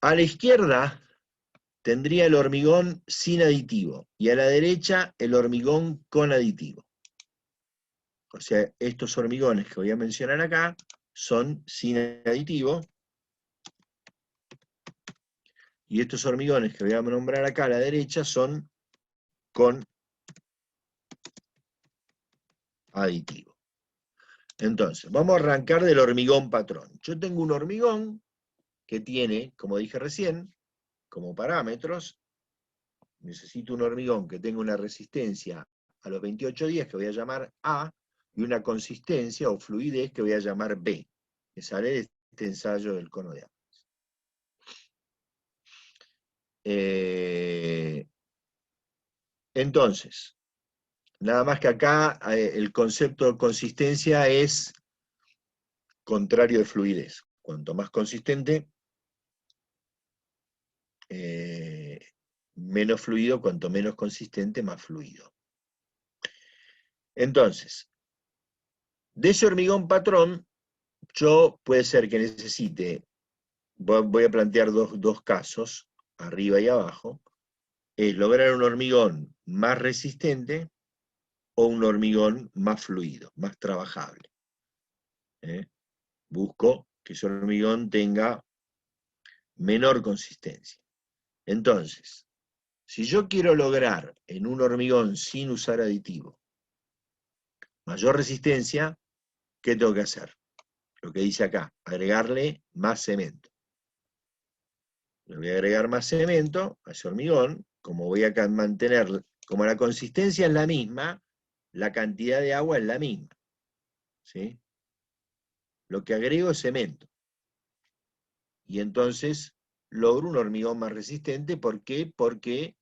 A la izquierda tendría el hormigón sin aditivo y a la derecha el hormigón con aditivo. O sea, estos hormigones que voy a mencionar acá son sin aditivo y estos hormigones que voy a nombrar acá a la derecha son con aditivo. Entonces, vamos a arrancar del hormigón patrón. Yo tengo un hormigón que tiene, como dije recién, como parámetros, necesito un hormigón que tenga una resistencia a los 28 días que voy a llamar A y una consistencia o fluidez que voy a llamar B, que sale de este ensayo del cono de agua. Entonces, nada más que acá el concepto de consistencia es contrario de fluidez. Cuanto más consistente, menos fluido, cuanto menos consistente, más fluido. Entonces, de ese hormigón patrón, yo puede ser que necesite, voy a plantear dos casos, arriba y abajo, es lograr un hormigón más resistente o un hormigón más fluido, más trabajable. Busco que ese hormigón tenga menor consistencia. Entonces, si yo quiero lograr en un hormigón sin usar aditivo mayor resistencia, ¿qué tengo que hacer? Lo que dice acá, agregarle más cemento. Le voy a agregar más cemento a ese hormigón, como voy a mantener, como la consistencia es la misma, la cantidad de agua es la misma. ¿Sí? Lo que agrego es cemento. Y entonces logro un hormigón más resistente. ¿Por qué? Porque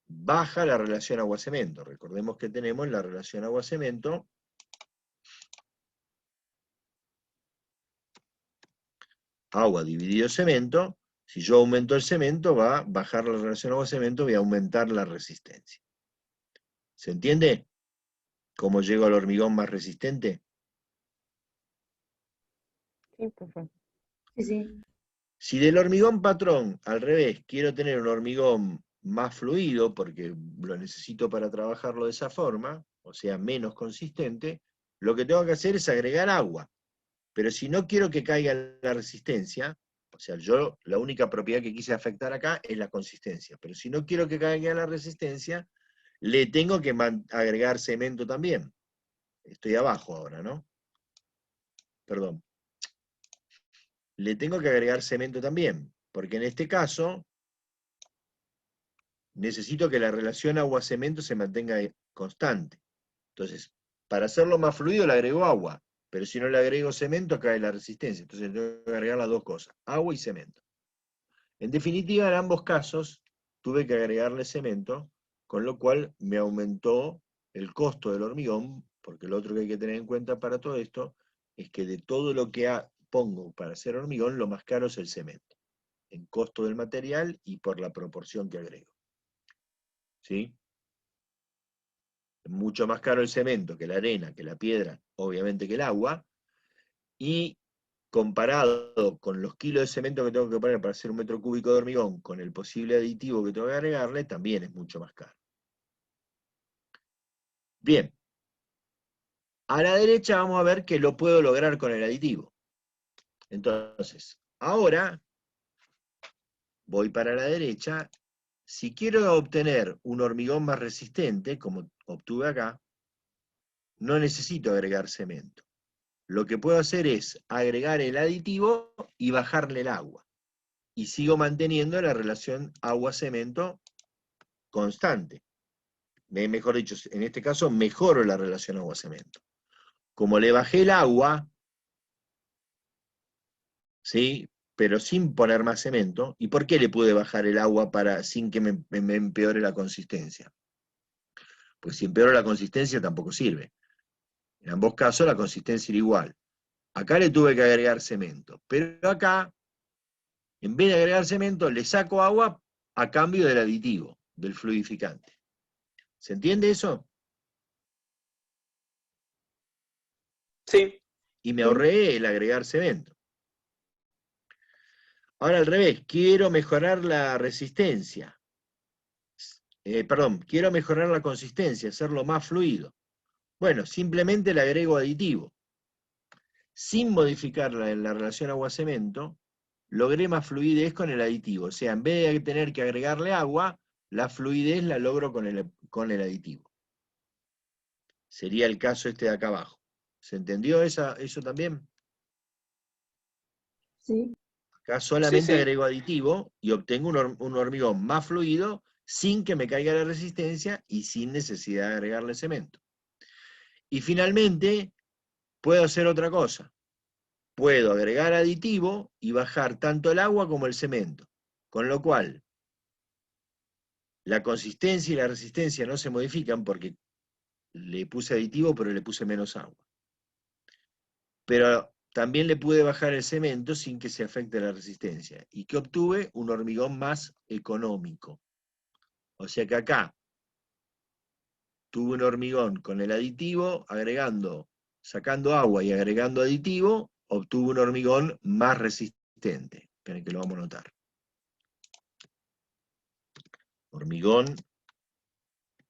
baja la relación agua-cemento. Recordemos que tenemos la relación agua-cemento agua dividido cemento. Si yo aumento el cemento, va a bajar la relación agua-cemento, voy a aumentar la resistencia. ¿Se entiende cómo llego al hormigón más resistente? Sí, profe. Sí, sí. Si del hormigón patrón, al revés, quiero tener un hormigón más fluido, porque lo necesito para trabajarlo de esa forma, o sea, menos consistente, lo que tengo que hacer es agregar agua. Pero si no quiero que caiga la resistencia, o sea, yo la única propiedad que quise afectar acá es la consistencia, pero si no quiero que caiga la resistencia, le tengo que agregar cemento también. Estoy abajo ahora, ¿no? Perdón. Le tengo que agregar cemento también, porque en este caso necesito que la relación agua-cemento se mantenga constante. Entonces, para hacerlo más fluido le agrego agua, pero si no le agrego cemento cae la resistencia. Entonces tengo que agregar las dos cosas, agua y cemento. En definitiva, en ambos casos tuve que agregarle cemento, con lo cual me aumentó el costo del hormigón, porque lo otro que hay que tener en cuenta para todo esto es que de todo lo que pongo para hacer hormigón, lo más caro es el cemento, en costo del material y por la proporción que agrego. ¿Sí? Es mucho más caro el cemento que la arena, que la piedra, obviamente que el agua, y comparado con los kilos de cemento que tengo que poner para hacer un metro cúbico de hormigón, con el posible aditivo que tengo que agregarle, también es mucho más caro. Bien. A la derecha vamos a ver que lo puedo lograr con el aditivo. Entonces, ahora voy para la derecha. Si quiero obtener un hormigón más resistente, como obtuve acá, no necesito agregar cemento. Lo que puedo hacer es agregar el aditivo y bajarle el agua. Y sigo manteniendo la relación agua-cemento constante. Mejor dicho, en este caso mejoro la relación agua-cemento. Como le bajé el agua, ¿sí? Pero sin poner más cemento, ¿y por qué le pude bajar el agua sin que me empeore la consistencia? Pues si empeoro la consistencia tampoco sirve. En ambos casos la consistencia era igual. Acá le tuve que agregar cemento, pero acá, en vez de agregar cemento, le saco agua a cambio del aditivo, del fluidificante. ¿Se entiende eso? Sí, Y me ahorré el agregar cemento. Ahora al revés, quiero mejorar la resistencia. Quiero mejorar la consistencia, hacerlo más fluido. Bueno, simplemente le agrego aditivo. Sin modificar la relación agua-cemento, logré más fluidez con el aditivo. O sea, en vez de tener que agregarle agua, la fluidez la logro con el aditivo. Sería el caso este de acá abajo. ¿Se entendió eso también? Sí. Acá solamente sí. agrego aditivo y obtengo un hormigón más fluido sin que me caiga la resistencia y sin necesidad de agregarle cemento. Y finalmente, puedo hacer otra cosa. Puedo agregar aditivo y bajar tanto el agua como el cemento. Con lo cual, la consistencia y la resistencia no se modifican porque le puse aditivo, pero le puse menos agua. Pero también le pude bajar el cemento sin que se afecte la resistencia. ¿Y qué obtuve? Un hormigón más económico. O sea que acá tuve un hormigón con el aditivo, sacando agua y agregando aditivo, obtuve un hormigón más resistente. Esperen que lo vamos a notar. Hormigón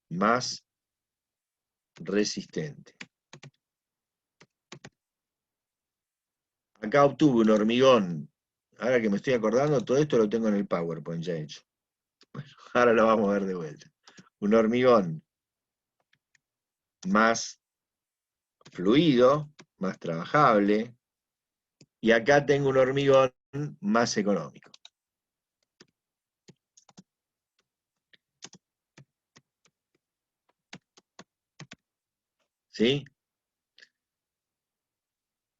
más resistente. Acá obtuve un hormigón, ahora que me estoy acordando, todo esto lo tengo en el PowerPoint ya hecho. Bueno, ahora lo vamos a ver de vuelta. Un hormigón más fluido, más trabajable, y acá tengo un hormigón más económico. ¿Sí?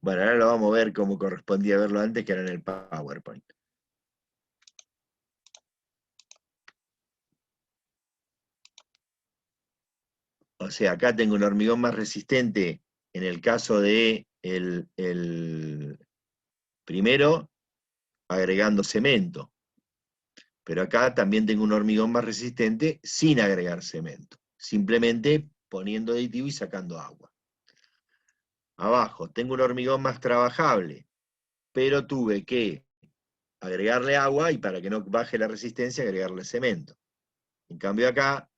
Bueno, ahora lo vamos a ver como correspondía verlo antes, que era en el PowerPoint. O sea, acá tengo un hormigón más resistente en el caso de el primero, agregando cemento. Pero acá también tengo un hormigón más resistente sin agregar cemento. Simplemente poniendo aditivo y sacando agua. Abajo, tengo un hormigón más trabajable, pero tuve que agregarle agua y para que no baje la resistencia, agregarle cemento. En cambio acá,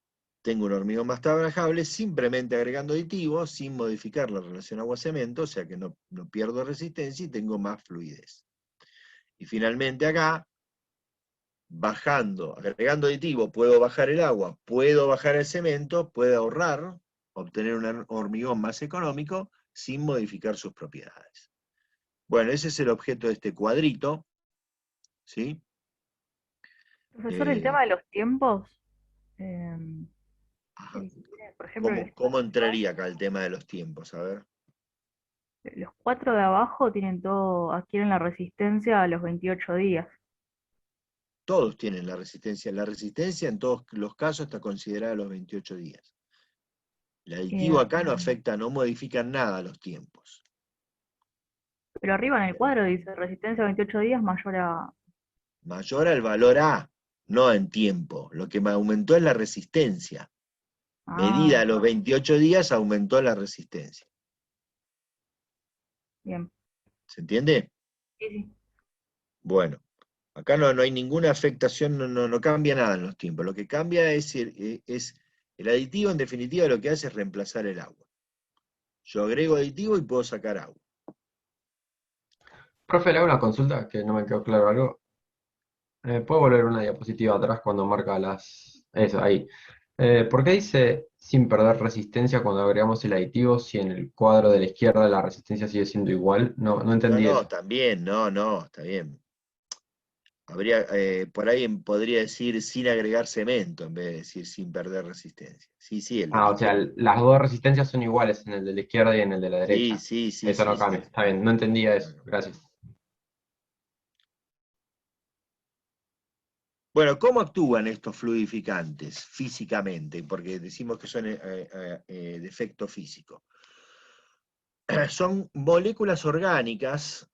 tengo un hormigón más trabajable simplemente agregando aditivos, sin modificar la relación agua-cemento, o sea que no pierdo resistencia y tengo más fluidez. Y finalmente acá, agregando aditivo, puedo bajar el agua, puedo bajar el cemento, puedo ahorrar, obtener un hormigón más económico, sin modificar sus propiedades. Bueno, ese es el objeto de este cuadrito, ¿sí? Profesor, el tema de los tiempos, Ajá. por ejemplo, ¿Cómo entraría acá el tema de los tiempos? A ver. los 4 de abajo tienen adquieren la resistencia a los 28 días. Todos tienen la resistencia. La resistencia en todos los casos está considerada a los 28 días. El aditivo acá no afecta, no modifica nada los tiempos. Pero arriba en el cuadro dice resistencia a 28 días mayor a... Mayor al valor A, no en tiempo. Lo que me aumentó es la resistencia. Medida a los 28 días aumentó la resistencia. Bien. ¿Se entiende? Sí, sí. Bueno, acá no hay ninguna afectación, no cambia nada en los tiempos. Lo que cambia es el aditivo, en definitiva, lo que hace es reemplazar el agua. Yo agrego aditivo y puedo sacar agua. Profe, le hago una consulta que no me quedó claro algo. ¿Puedo volver una diapositiva atrás cuando marca las... Eso, ahí. ¿Por qué dice sin perder resistencia cuando agregamos el aditivo si en el cuadro de la izquierda la resistencia sigue siendo igual? No, no No, entendí no, eso. también, no, está bien. Habría, por ahí podría decir sin agregar cemento en vez de decir sin perder resistencia. Sí, sí, el de la Ah, o sea, izquierda. las dos resistencias son iguales en el de la izquierda y en el de la Sí, derecha. sí, sí, Eso no sí, cambia. sí. Está bien, no entendía eso. Bueno, Gracias. Bueno, ¿cómo actúan estos fluidificantes físicamente? Porque decimos que son de efecto físico. Son moléculas orgánicas,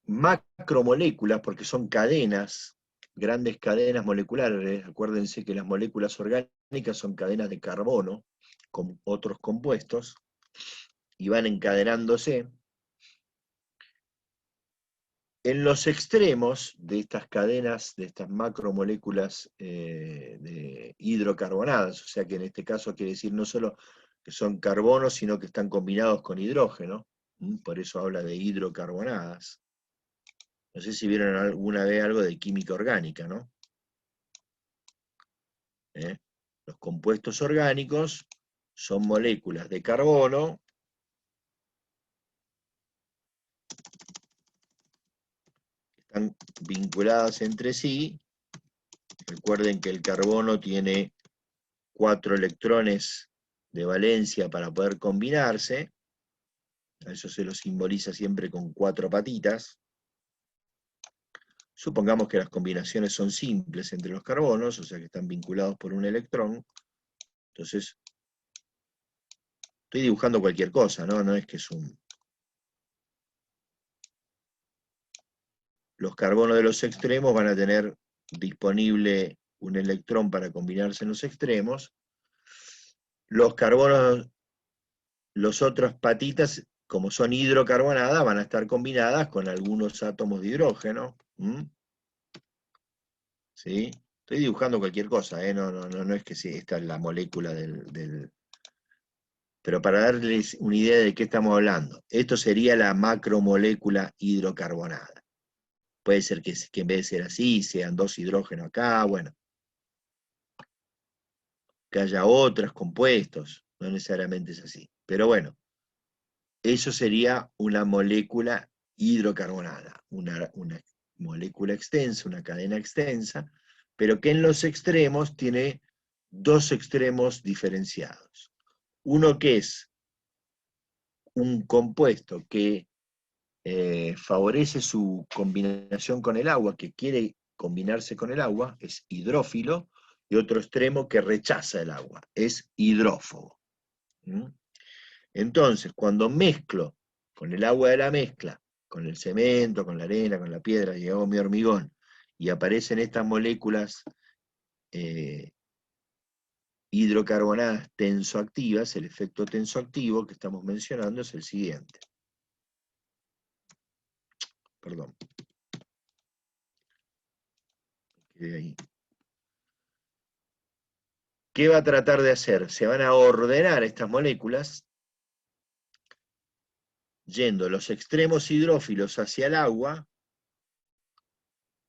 macromoléculas, porque son cadenas, grandes cadenas moleculares. Acuérdense que las moléculas orgánicas son cadenas de carbono con otros compuestos y van encadenándose. En los extremos de estas cadenas, de estas macromoléculas de hidrocarbonadas, o sea que en este caso quiere decir no solo que son carbonos, sino que están combinados con hidrógeno, por eso habla de hidrocarbonadas. No sé si vieron alguna vez algo de química orgánica, ¿no? ¿Eh? Los compuestos orgánicos son moléculas de carbono que están vinculadas entre sí. Recuerden que el carbono tiene 4 electrones de valencia para poder combinarse. A eso se lo simboliza siempre con 4 patitas. Supongamos que las combinaciones son simples entre los carbonos, o sea que están vinculados por un electrón. Entonces, estoy dibujando cualquier cosa, ¿no? No es que es un... Los carbonos de los extremos van a tener disponible un electrón para combinarse en los extremos. Los carbonos, los otros patitas, como son hidrocarbonadas, van a estar combinadas con algunos átomos de hidrógeno. ¿Sí? Estoy dibujando cualquier cosa, no es que sí, esta es la molécula del... Pero para darles una idea de qué estamos hablando, esto sería la macromolécula hidrocarbonada. Puede ser que en vez de ser así, sean 2 hidrógenos acá, bueno, que haya otros compuestos, no necesariamente es así. Pero bueno, eso sería una molécula hidrocarbonada, una molécula extensa, una cadena extensa, pero que en los extremos tiene 2 extremos diferenciados. Uno que es un compuesto que favorece su combinación con el agua, que quiere combinarse con el agua, es hidrófilo, y otro extremo que rechaza el agua, es hidrófobo. Entonces, cuando mezclo con el agua de la mezcla, con el cemento, con la arena, con la piedra, y hago mi hormigón, y aparecen estas moléculas hidrocarbonadas tensoactivas, el efecto tensoactivo que estamos mencionando es el siguiente. Perdón. Quedé ahí. ¿Qué va a tratar de hacer? Se van a ordenar estas moléculas yendo los extremos hidrófilos hacia el agua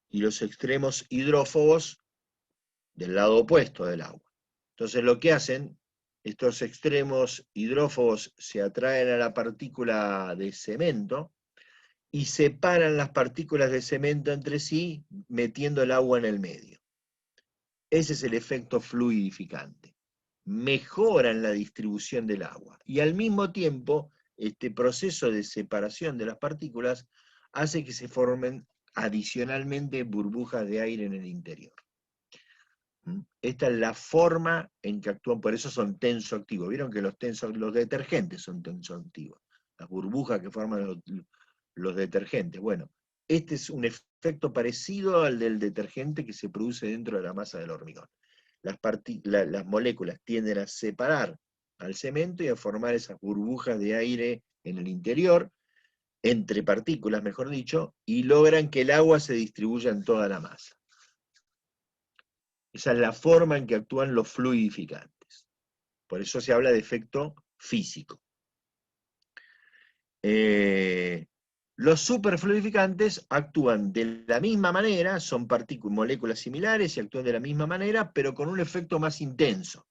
y los extremos hidrófobos del lado opuesto del agua. Entonces lo que hacen, estos extremos hidrófobos se atraen a la partícula de cemento y separan las partículas de cemento entre sí metiendo el agua en el medio. Ese es el efecto fluidificante. Mejoran la distribución del agua y al mismo tiempo este proceso de separación de las partículas hace que se formen adicionalmente burbujas de aire en el interior. Esta es la forma en que actúan, por eso son tensoactivos. Vieron que los detergentes son tensoactivos, las burbujas que forman los detergentes. Bueno, este es un efecto parecido al del detergente que se produce dentro de la masa del hormigón. Las moléculas tienden a separar al cemento y a formar esas burbujas de aire en el interior, entre partículas, mejor dicho, y logran que el agua se distribuya en toda la masa. Esa es la forma en que actúan los fluidificantes. Por eso se habla de efecto físico. Los superfluidificantes actúan de la misma manera, son moléculas similares y actúan de la misma manera, pero con un efecto más intenso.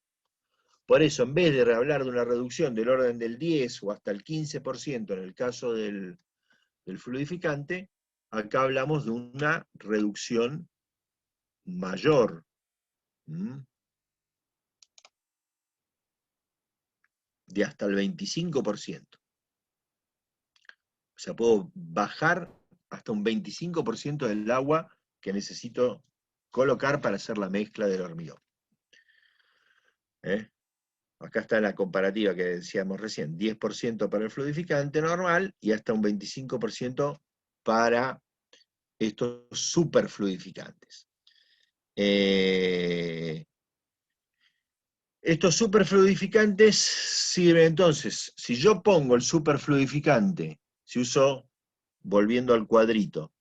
Por eso, en vez de hablar de una reducción del orden del 10 o hasta el 15% en el caso del fluidificante, acá hablamos de una reducción mayor. De hasta el 25%. O sea, puedo bajar hasta un 25% del agua que necesito colocar para hacer la mezcla del hormigón. Acá está la comparativa que decíamos recién, 10% para el fluidificante normal y hasta un 25% para estos superfluidificantes. Estos superfluidificantes sirven entonces, si yo pongo el superfluidificante, si uso, volviendo al cuadrito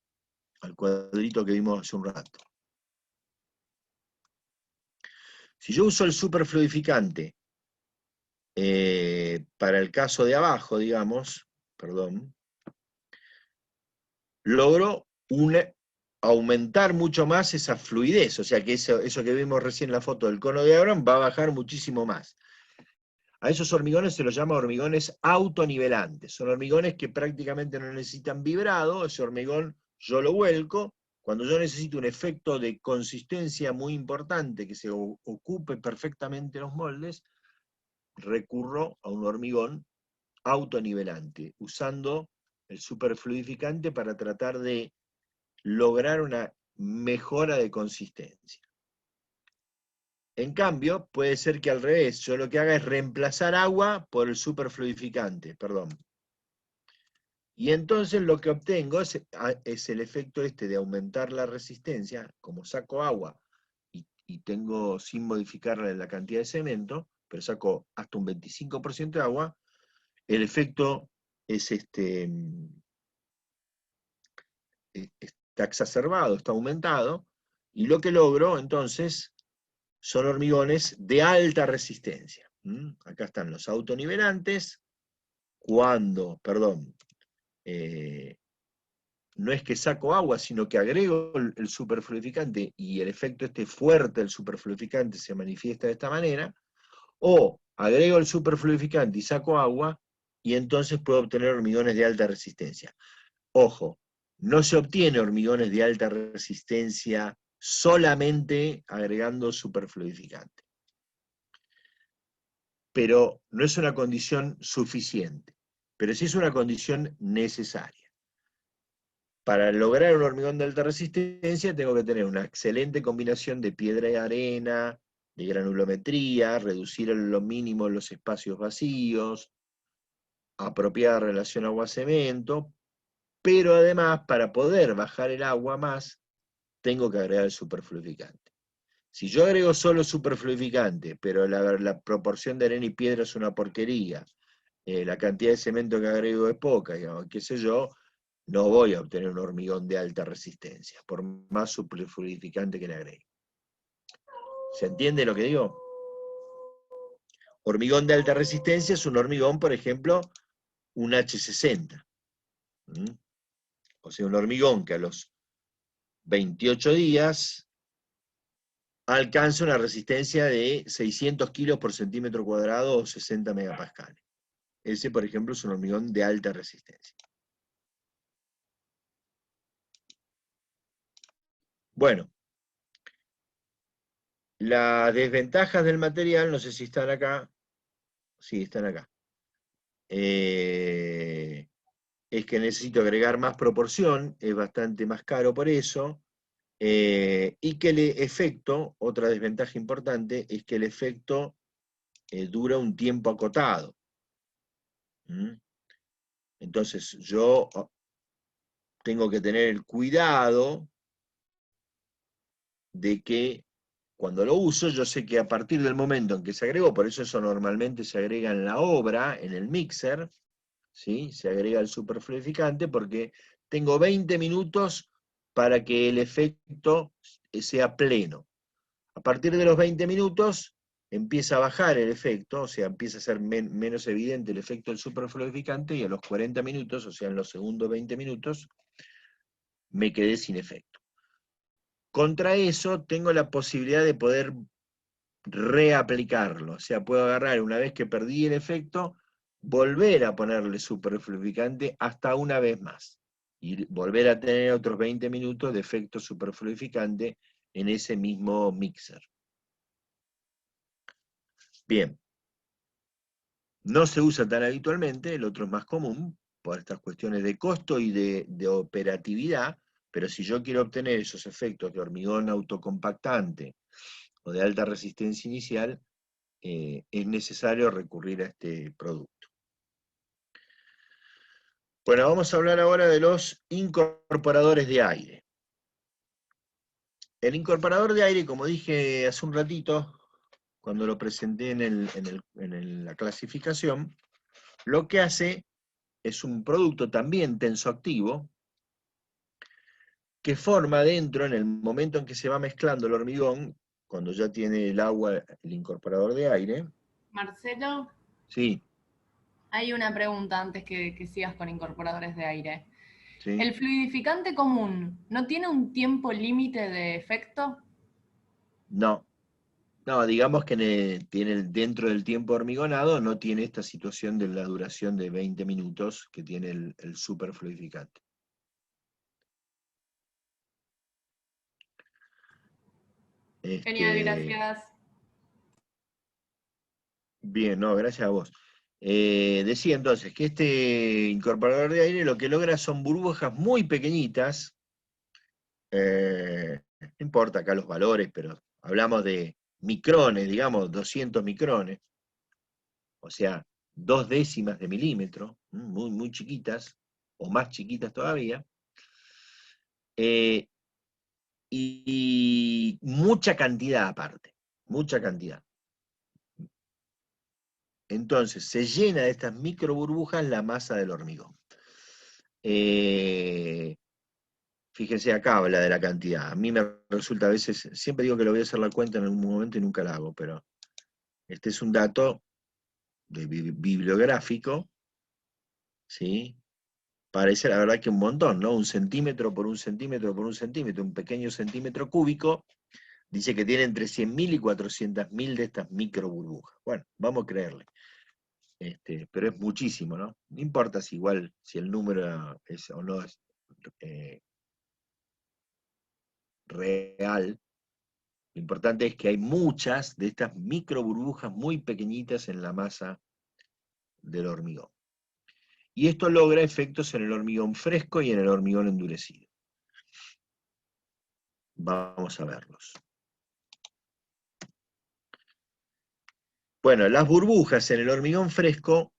que vimos hace un rato. Si yo uso el superfluidificante para el caso de abajo, digamos, logro aumentar mucho más esa fluidez, o sea que eso que vimos recién en la foto del cono de Abraham va a bajar muchísimo más. A esos hormigones se los llama hormigones autonivelantes, son hormigones que prácticamente no necesitan vibrado, ese hormigón yo lo vuelco, cuando yo necesito un efecto de consistencia muy importante, que se ocupe perfectamente los moldes, recurro a un hormigón autonivelante, usando el superfluidificante para tratar de lograr una mejora de consistencia. En cambio, puede ser que al revés, yo lo que haga es reemplazar agua por el superfluidificante, Y entonces lo que obtengo es el efecto de aumentar la resistencia, como saco agua y tengo sin modificar la cantidad de cemento, pero saco hasta un 25% de agua, el efecto es está exacerbado, está aumentado, y lo que logro entonces son hormigones de alta resistencia. Acá están los autonivelantes, cuando, no es que saco agua, sino que agrego el superfluidificante y el efecto fuerte del superfluidificante se manifiesta de esta manera, o agrego el superfluidificante y saco agua, y entonces puedo obtener hormigones de alta resistencia. Ojo, no se obtiene hormigones de alta resistencia solamente agregando superfluidificante. Pero no es una condición suficiente, pero sí es una condición necesaria. Para lograr un hormigón de alta resistencia tengo que tener una excelente combinación de piedra y arena, de granulometría, reducir a lo mínimo los espacios vacíos, apropiada relación agua-cemento, pero además para poder bajar el agua más, tengo que agregar el superfluidificante. Si yo agrego solo superfluidificante, pero la proporción de arena y piedra es una porquería, la cantidad de cemento que agrego es poca, digamos, qué sé yo, no voy a obtener un hormigón de alta resistencia, por más superfluidificante que le agregue. ¿Se entiende lo que digo? Hormigón de alta resistencia es un hormigón, por ejemplo, un H60. O sea, un hormigón que a los 28 días alcanza una resistencia de 600 kilos por centímetro cuadrado o 60 megapascales. Ese, por ejemplo, es un hormigón de alta resistencia. Bueno, las desventajas del material, no sé si están acá. Sí, están acá. Es que necesito agregar más proporción, es bastante más caro por eso. Y que el efecto, otra desventaja importante, es que el efecto dura un tiempo acotado. Entonces yo tengo que tener el cuidado de que cuando lo uso, yo sé que a partir del momento en que se agregó, por eso normalmente se agrega en la obra, en el mixer, ¿sí? Se agrega el superfluidificante porque tengo 20 minutos para que el efecto sea pleno. A partir de los 20 minutos, empieza a bajar el efecto, o sea, empieza a ser menos evidente el efecto del superfluidificante, y a los 40 minutos, o sea, en los segundos 20 minutos, me quedé sin efecto. Contra eso tengo la posibilidad de poder reaplicarlo, o sea, puedo agarrar, una vez que perdí el efecto, volver a ponerle superfluidificante hasta una vez más, y volver a tener otros 20 minutos de efecto superfluidificante en ese mismo mixer. Bien, no se usa tan habitualmente, el otro es más común, por estas cuestiones de costo y de operatividad, pero si yo quiero obtener esos efectos de hormigón autocompactante o de alta resistencia inicial, es necesario recurrir a este producto. Bueno, vamos a hablar ahora de los incorporadores de aire. El incorporador de aire, como dije hace un ratito, cuando lo presenté en la clasificación, lo que hace es un producto también tensoactivo, que forma dentro, en el momento en que se va mezclando el hormigón, cuando ya tiene el agua, el incorporador de aire. Marcelo, Sí, hay una pregunta antes que sigas con incorporadores de aire. sí. ¿El fluidificante común no tiene un tiempo límite de efecto? No, digamos que tiene dentro del tiempo hormigonado, no tiene esta situación de la duración de 20 minutos que tiene el superfluidificante. Genial, gracias. Bien, no, gracias a vos. Decía entonces que este incorporador de aire lo que logra son burbujas muy pequeñitas, no importa acá los valores, pero hablamos de micrones, digamos, 200 micrones, o sea, 0,2 de milímetro, muy, muy chiquitas, o más chiquitas todavía, y mucha cantidad aparte, mucha cantidad. Entonces, se llena de estas micro burbujas la masa del hormigón. Fíjense, acá habla de la cantidad. A mí me resulta a veces, siempre digo que lo voy a hacer la cuenta en algún momento y nunca la hago, pero este es un dato bibliográfico, ¿sí? Parece la verdad que un montón, ¿no? 1 centímetro por 1 centímetro por 1 centímetro, un pequeño centímetro cúbico, dice que tiene entre 100.000 y 400.000 de estas micro burbujas. Bueno, vamos a creerle. Pero es muchísimo, ¿no? No importa si igual, si el número es o no es real, lo importante es que hay muchas de estas micro burbujas muy pequeñitas en la masa del hormigón. Y esto logra efectos en el hormigón fresco y en el hormigón endurecido. Vamos a verlos. Bueno, las burbujas en el hormigón fresco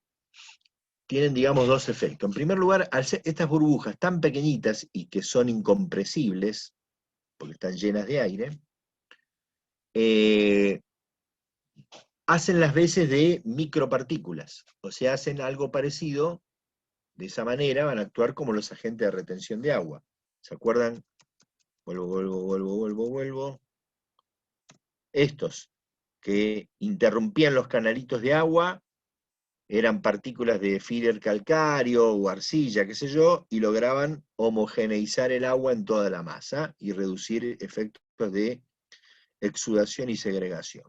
tienen, digamos, dos efectos. En primer lugar, al ser estas burbujas tan pequeñitas y que son incompresibles, porque están llenas de aire, hacen las veces de micropartículas, o sea, hacen algo parecido, de esa manera van a actuar como los agentes de retención de agua. ¿Se acuerdan? Vuelvo. Estos, que interrumpían los canalitos de agua, eran partículas de filler calcáreo o arcilla, qué sé yo, y lograban homogeneizar el agua en toda la masa y reducir efectos de exudación y segregación.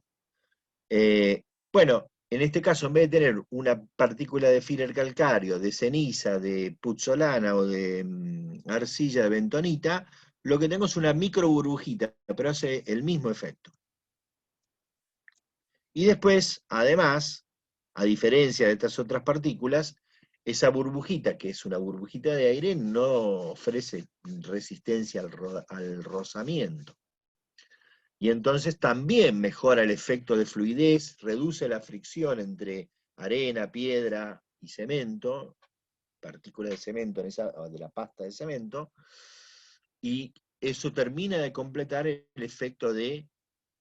Bueno, en este caso, en vez de tener una partícula de filler calcáreo, de ceniza, de puzzolana o de arcilla de bentonita, lo que tengo es una micro burbujita, pero hace el mismo efecto. Y después, además, a diferencia de estas otras partículas, esa burbujita, que es una burbujita de aire, no ofrece resistencia al rozamiento. Y entonces también mejora el efecto de fluidez, reduce la fricción entre arena, piedra y cemento, partículas de cemento, de la pasta de cemento, y eso termina de completar el efecto de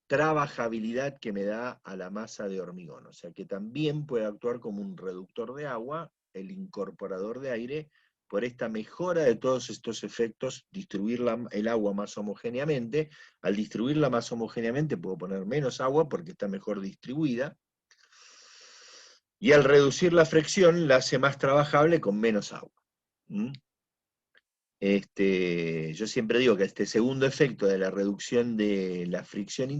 trabajabilidad que me da a la masa de hormigón. O sea que también puede actuar como un reductor de agua, el incorporador de aire, por esta mejora de todos estos efectos, distribuir el agua más homogéneamente. Al distribuirla más homogéneamente puedo poner menos agua porque está mejor distribuida. Y al reducir la fricción la hace más trabajable con menos agua. Yo siempre digo que este segundo efecto de la reducción de la fricción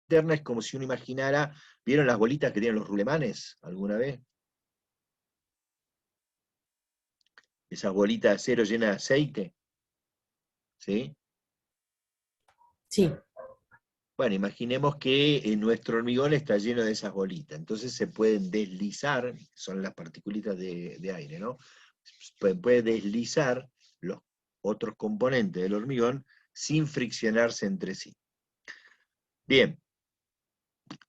interna es como si uno imaginara, ¿vieron las bolitas que tienen los rulemanes alguna vez? Esas bolitas de acero llenas de aceite, ¿sí? Sí. Bueno, imaginemos que nuestro hormigón está lleno de esas bolitas, entonces se pueden deslizar, son las particulitas de aire, ¿no? Puede deslizar los otros componentes del hormigón sin friccionarse entre sí. Bien,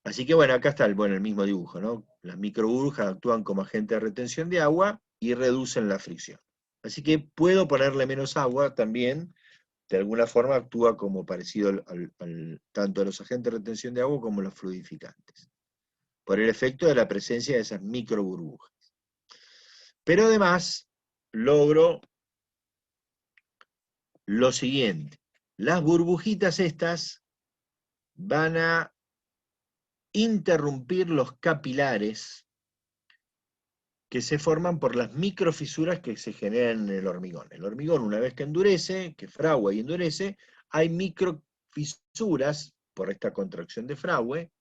así que bueno, acá está el mismo dibujo, ¿no? Las microburbujas actúan como agente de retención de agua y reducen la fricción. Así que puedo ponerle menos agua también, de alguna forma actúa como parecido tanto a los agentes de retención de agua como los fluidificantes, por el efecto de la presencia de esas microburbujas. Pero además logro lo siguiente: las burbujitas estas van a interrumpir los capilares que se forman por las microfisuras que se generan en el hormigón. El hormigón, una vez que endurece, que fragua y endurece, hay microfisuras por esta contracción de fragüe,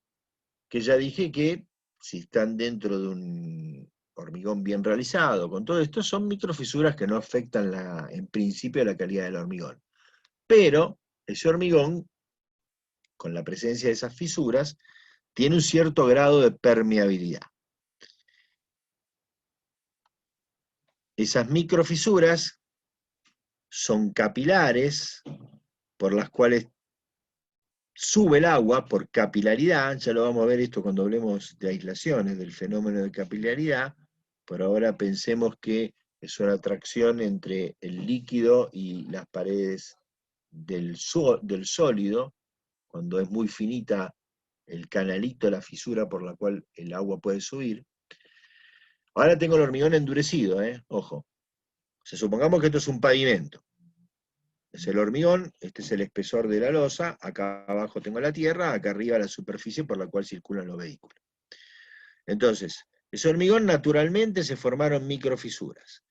que ya dije que si están dentro de un hormigón bien realizado, con todo esto, son microfisuras que no afectan en principio la calidad del hormigón. Pero ese hormigón, con la presencia de esas fisuras, tiene un cierto grado de permeabilidad. Esas microfisuras son capilares por las cuales sube el agua por capilaridad. Ya lo vamos a ver esto cuando hablemos de aislaciones, del fenómeno de capilaridad. Por ahora pensemos que es una atracción entre el líquido y las paredes del sólido, cuando es muy finita el canalito, la fisura por la cual el agua puede subir. Ahora tengo el hormigón endurecido, ojo. Supongamos que esto es un pavimento. Es el hormigón, este es el espesor de la losa, acá abajo tengo la tierra, acá arriba la superficie por la cual circulan los vehículos. Entonces, ese hormigón naturalmente se formaron microfisuras.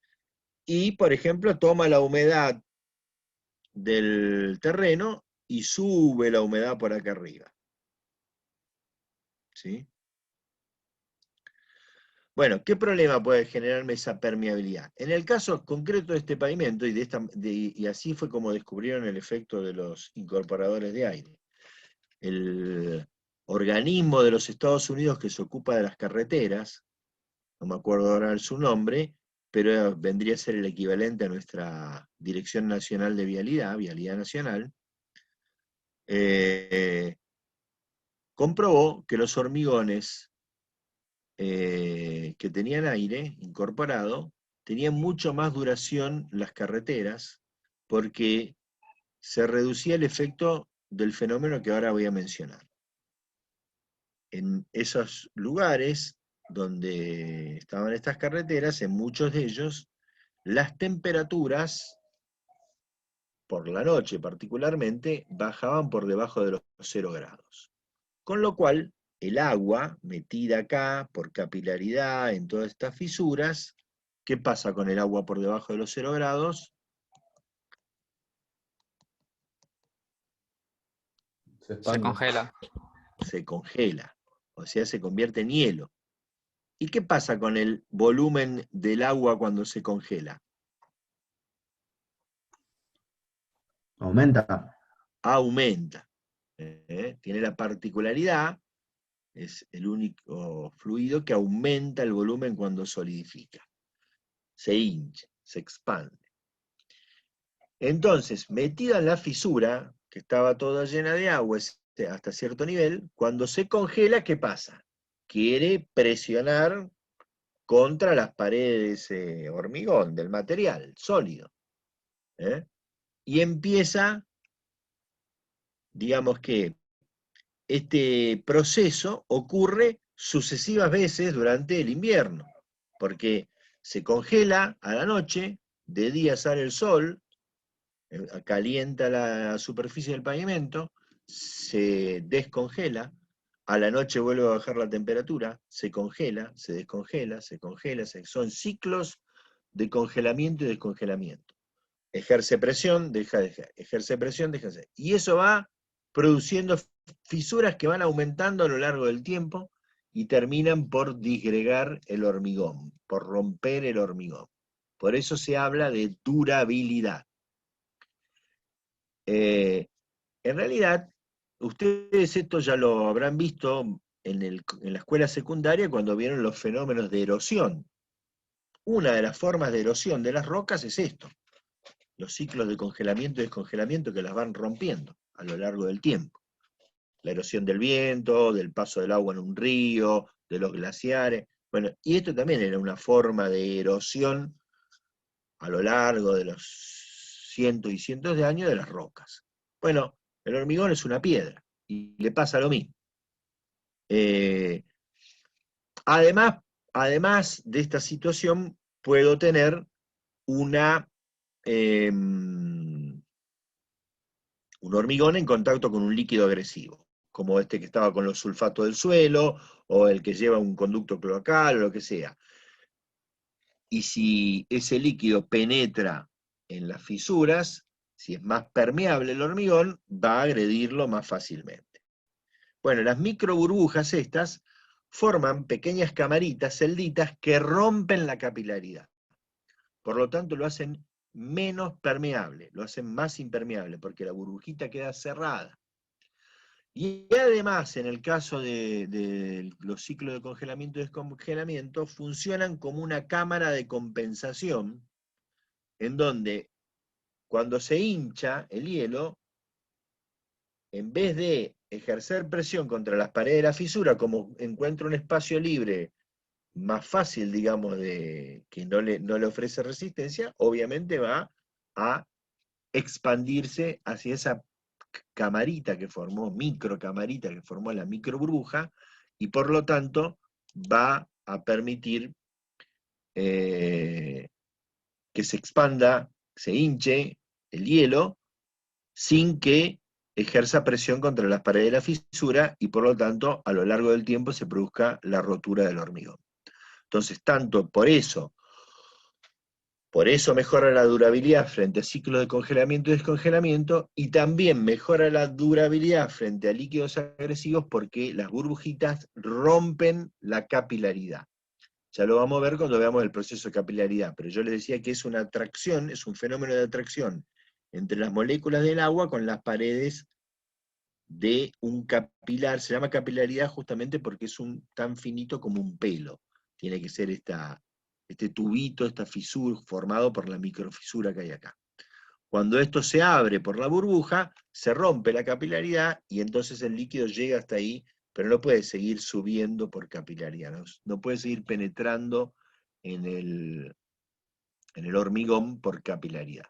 Y, por ejemplo, toma la humedad del terreno y sube la humedad por acá arriba. ¿Sí? Bueno, ¿qué problema puede generarme esa permeabilidad? En el caso concreto de este pavimento, y así fue como descubrieron el efecto de los incorporadores de aire. El organismo de los Estados Unidos que se ocupa de las carreteras, no me acuerdo ahora su nombre, pero vendría a ser el equivalente a nuestra Dirección Nacional de Vialidad, Vialidad Nacional, comprobó que los hormigones que tenían aire incorporado, tenían mucho más duración las carreteras, porque se reducía el efecto del fenómeno que ahora voy a mencionar. En esos lugares donde estaban estas carreteras, en muchos de ellos, las temperaturas, por la noche particularmente, bajaban por debajo de los 0 grados. Con lo cual, el agua metida acá por capilaridad en todas estas fisuras, ¿qué pasa con el agua por debajo de los 0 grados? Se congela. Se congela, o sea, se convierte en hielo. ¿Y qué pasa con el volumen del agua cuando se congela? Aumenta. Aumenta. Tiene la particularidad, es el único fluido que aumenta el volumen cuando solidifica. Se hincha, se expande. Entonces, metida en la fisura, que estaba toda llena de agua hasta cierto nivel, cuando se congela, ¿qué pasa? Quiere presionar contra las paredes hormigón del material sólido. Y empieza, digamos que este proceso ocurre sucesivas veces durante el invierno, porque se congela a la noche, de día sale el sol, calienta la superficie del pavimento, se descongela, a la noche vuelve a bajar la temperatura, se congela, se descongela, se congela, son ciclos de congelamiento y descongelamiento. Ejerce presión, deja de ejercer, ejerce presión, deja de ejercer. Y eso va produciendo fisuras que van aumentando a lo largo del tiempo y terminan por disgregar el hormigón, por romper el hormigón. Por eso se habla de durabilidad. En realidad, ustedes esto ya lo habrán visto en la escuela secundaria cuando vieron los fenómenos de erosión. Una de las formas de erosión de las rocas es esto, los ciclos de congelamiento y descongelamiento que las van rompiendo a lo largo del tiempo. La erosión del viento, del paso del agua en un río, de los glaciares. Bueno, y esto también era una forma de erosión a lo largo de los cientos y cientos de años de las rocas. Bueno, el hormigón es una piedra, y le pasa lo mismo. Además de esta situación, puedo tener un hormigón en contacto con un líquido agresivo, como este que estaba con los sulfatos del suelo, o el que lleva un conducto cloacal, o lo que sea. Y si ese líquido penetra en las fisuras, si es más permeable el hormigón, va a agredirlo más fácilmente. Bueno, las microburbujas estas forman pequeñas camaritas, celditas, que rompen la capilaridad. Por lo tanto, lo hacen menos permeable, lo hacen más impermeable, porque la burbujita queda cerrada. Y además, en el caso de los ciclos de congelamiento y descongelamiento, funcionan como una cámara de compensación, en donde cuando se hincha el hielo, en vez de ejercer presión contra las paredes de la fisura, como encuentra un espacio libre más fácil, digamos, que no le ofrece resistencia, obviamente va a expandirse hacia esa camarita que formó, microcamarita que formó la microburbuja, y por lo tanto va a permitir que se expanda, se hinche el hielo, sin que ejerza presión contra las paredes de la fisura, y por lo tanto a lo largo del tiempo se produzca la rotura del hormigón. Entonces, tanto por eso mejora la durabilidad frente a ciclos de congelamiento y descongelamiento, y también mejora la durabilidad frente a líquidos agresivos porque las burbujitas rompen la capilaridad. Ya lo vamos a ver cuando veamos el proceso de capilaridad, pero yo les decía que es una atracción, es un fenómeno de atracción entre las moléculas del agua con las paredes de un capilar. Se llama capilaridad justamente porque es tan finito como un pelo. Tiene que ser este tubito, esta fisura, formado por la microfisura que hay acá. Cuando esto se abre por la burbuja, se rompe la capilaridad y entonces el líquido llega hasta ahí, pero no puede seguir subiendo por capilaridad, no puede seguir penetrando en el hormigón por capilaridad.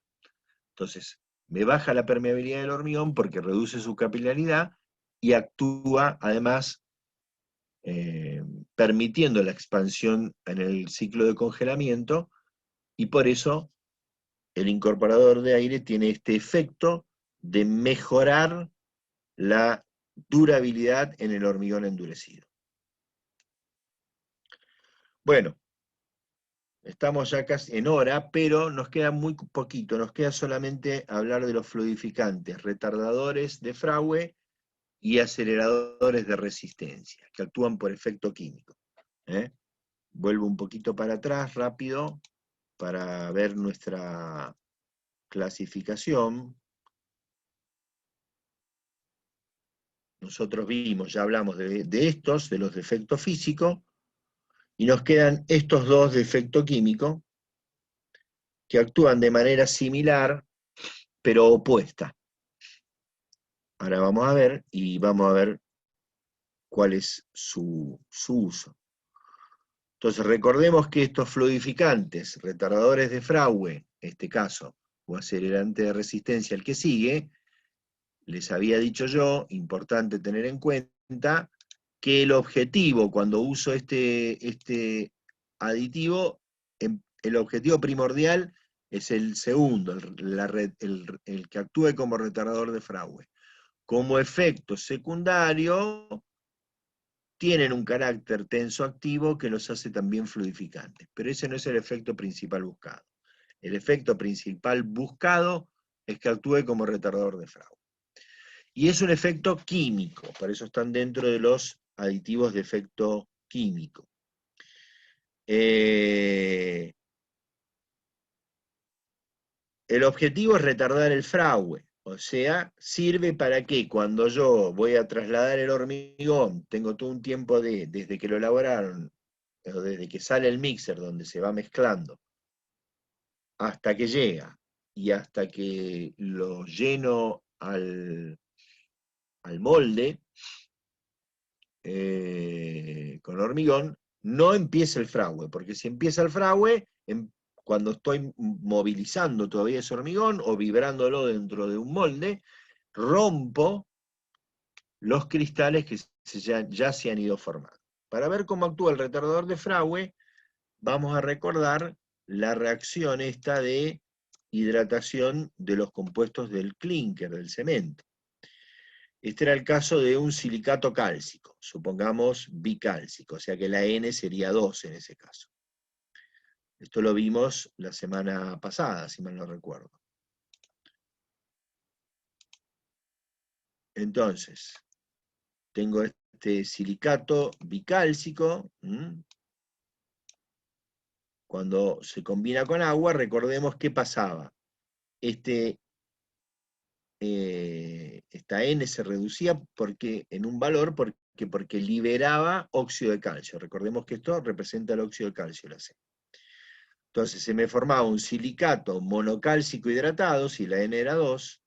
Entonces, me baja la permeabilidad del hormigón porque reduce su capilaridad y actúa además permitiendo la expansión en el ciclo de congelamiento, y por eso el incorporador de aire tiene este efecto de mejorar la durabilidad en el hormigón endurecido. Bueno, estamos ya casi en hora, pero nos queda muy poquito, nos queda solamente hablar de los fluidificantes, retardadores de Froude y aceleradores de resistencia, que actúan por efecto químico. Vuelvo un poquito para atrás, rápido, para ver nuestra clasificación. Nosotros vimos, ya hablamos de estos, de los de efecto físico, y nos quedan estos dos de efecto químico, que actúan de manera similar, pero opuesta. Ahora vamos a ver, y vamos a ver cuál es su uso. Entonces recordemos que estos fluidificantes, retardadores de Froude, en este caso, o acelerante de resistencia el que sigue, les había dicho yo, importante tener en cuenta, que el objetivo, cuando uso este aditivo, el objetivo primordial es el segundo, el que actúe como retardador de Frawley. Como efecto secundario, tienen un carácter tensoactivo que los hace también fluidificantes, pero ese no es el efecto principal buscado. El efecto principal buscado es que actúe como retardador de Frawley. Y es un efecto químico, por eso están dentro de los aditivos de efecto químico. El objetivo es retardar el fraude, o sea, sirve para que cuando yo voy a trasladar el hormigón, tengo todo un tiempo desde que lo elaboraron, o desde que sale el mixer donde se va mezclando, hasta que llega, y hasta que lo lleno al molde, con hormigón, no empieza el fraude, porque si empieza el fraude, cuando estoy movilizando todavía ese hormigón o vibrándolo dentro de un molde, rompo los cristales que ya se han ido formando. Para ver cómo actúa el retardador de Frawley, vamos a recordar la reacción esta de hidratación de los compuestos del clinker, del cemento. Este era el caso de un silicato cálcico, supongamos bicálcico, o sea que la N sería 2 en ese caso. Esto lo vimos la semana pasada, si mal no recuerdo. Entonces, tengo este silicato bicálcico. Cuando se combina con agua, recordemos qué pasaba. Esta N se reducía en un valor porque liberaba óxido de calcio. Recordemos que esto representa el óxido de calcio, la C. Entonces se me formaba un silicato monocálcico hidratado, si la N era 2,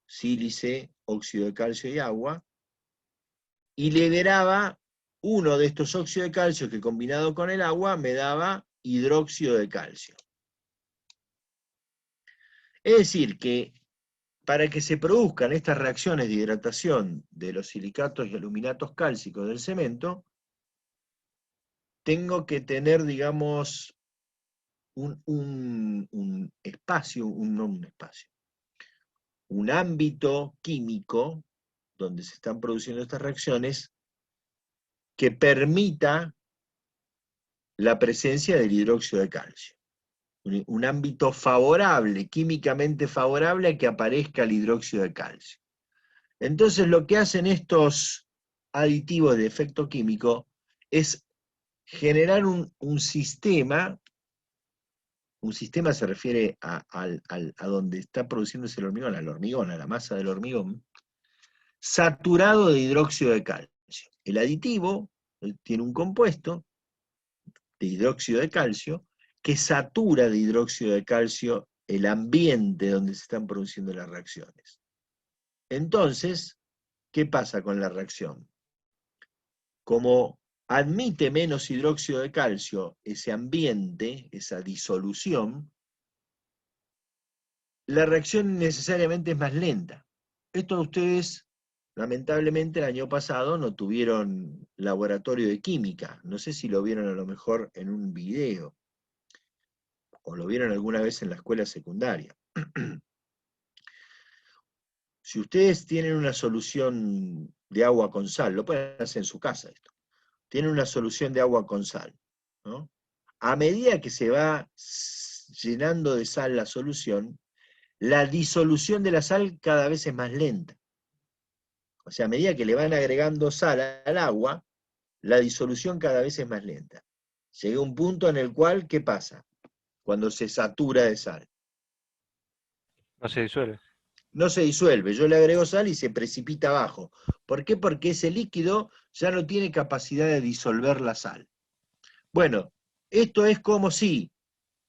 sílice, óxido de calcio y agua, y liberaba uno de estos óxidos de calcio que combinado con el agua me daba hidróxido de calcio. Es decir, que para que se produzcan estas reacciones de hidratación de los silicatos y aluminatos cálcicos del cemento, tengo que tener, digamos, un ámbito químico donde se están produciendo estas reacciones que permita la presencia del hidróxido de calcio. Un ámbito favorable, químicamente favorable a que aparezca el hidróxido de calcio. Entonces lo que hacen estos aditivos de efecto químico es generar un sistema se refiere a donde está produciéndose el hormigón, a la masa del hormigón, saturado de hidróxido de calcio. El aditivo tiene un compuesto de hidróxido de calcio que satura de hidróxido de calcio el ambiente donde se están produciendo las reacciones. Entonces, ¿qué pasa con la reacción? Como admite menos hidróxido de calcio ese ambiente, esa disolución, la reacción necesariamente es más lenta. Esto ustedes, lamentablemente, el año pasado no tuvieron laboratorio de química. No sé si lo vieron a lo mejor en un video, o lo vieron alguna vez en la escuela secundaria. Si ustedes tienen una solución de agua con sal, lo pueden hacer en su casa esto, tienen una solución de agua con sal, ¿no? A medida que se va llenando de sal la solución, la disolución de la sal cada vez es más lenta. O sea, a medida que le van agregando sal al agua, la disolución cada vez es más lenta. Llega un punto en el cual, ¿qué pasa? Cuando se satura de sal. No se disuelve. No se disuelve, yo le agrego sal y se precipita abajo. ¿Por qué? Porque ese líquido ya no tiene capacidad de disolver la sal. Bueno, esto es como si,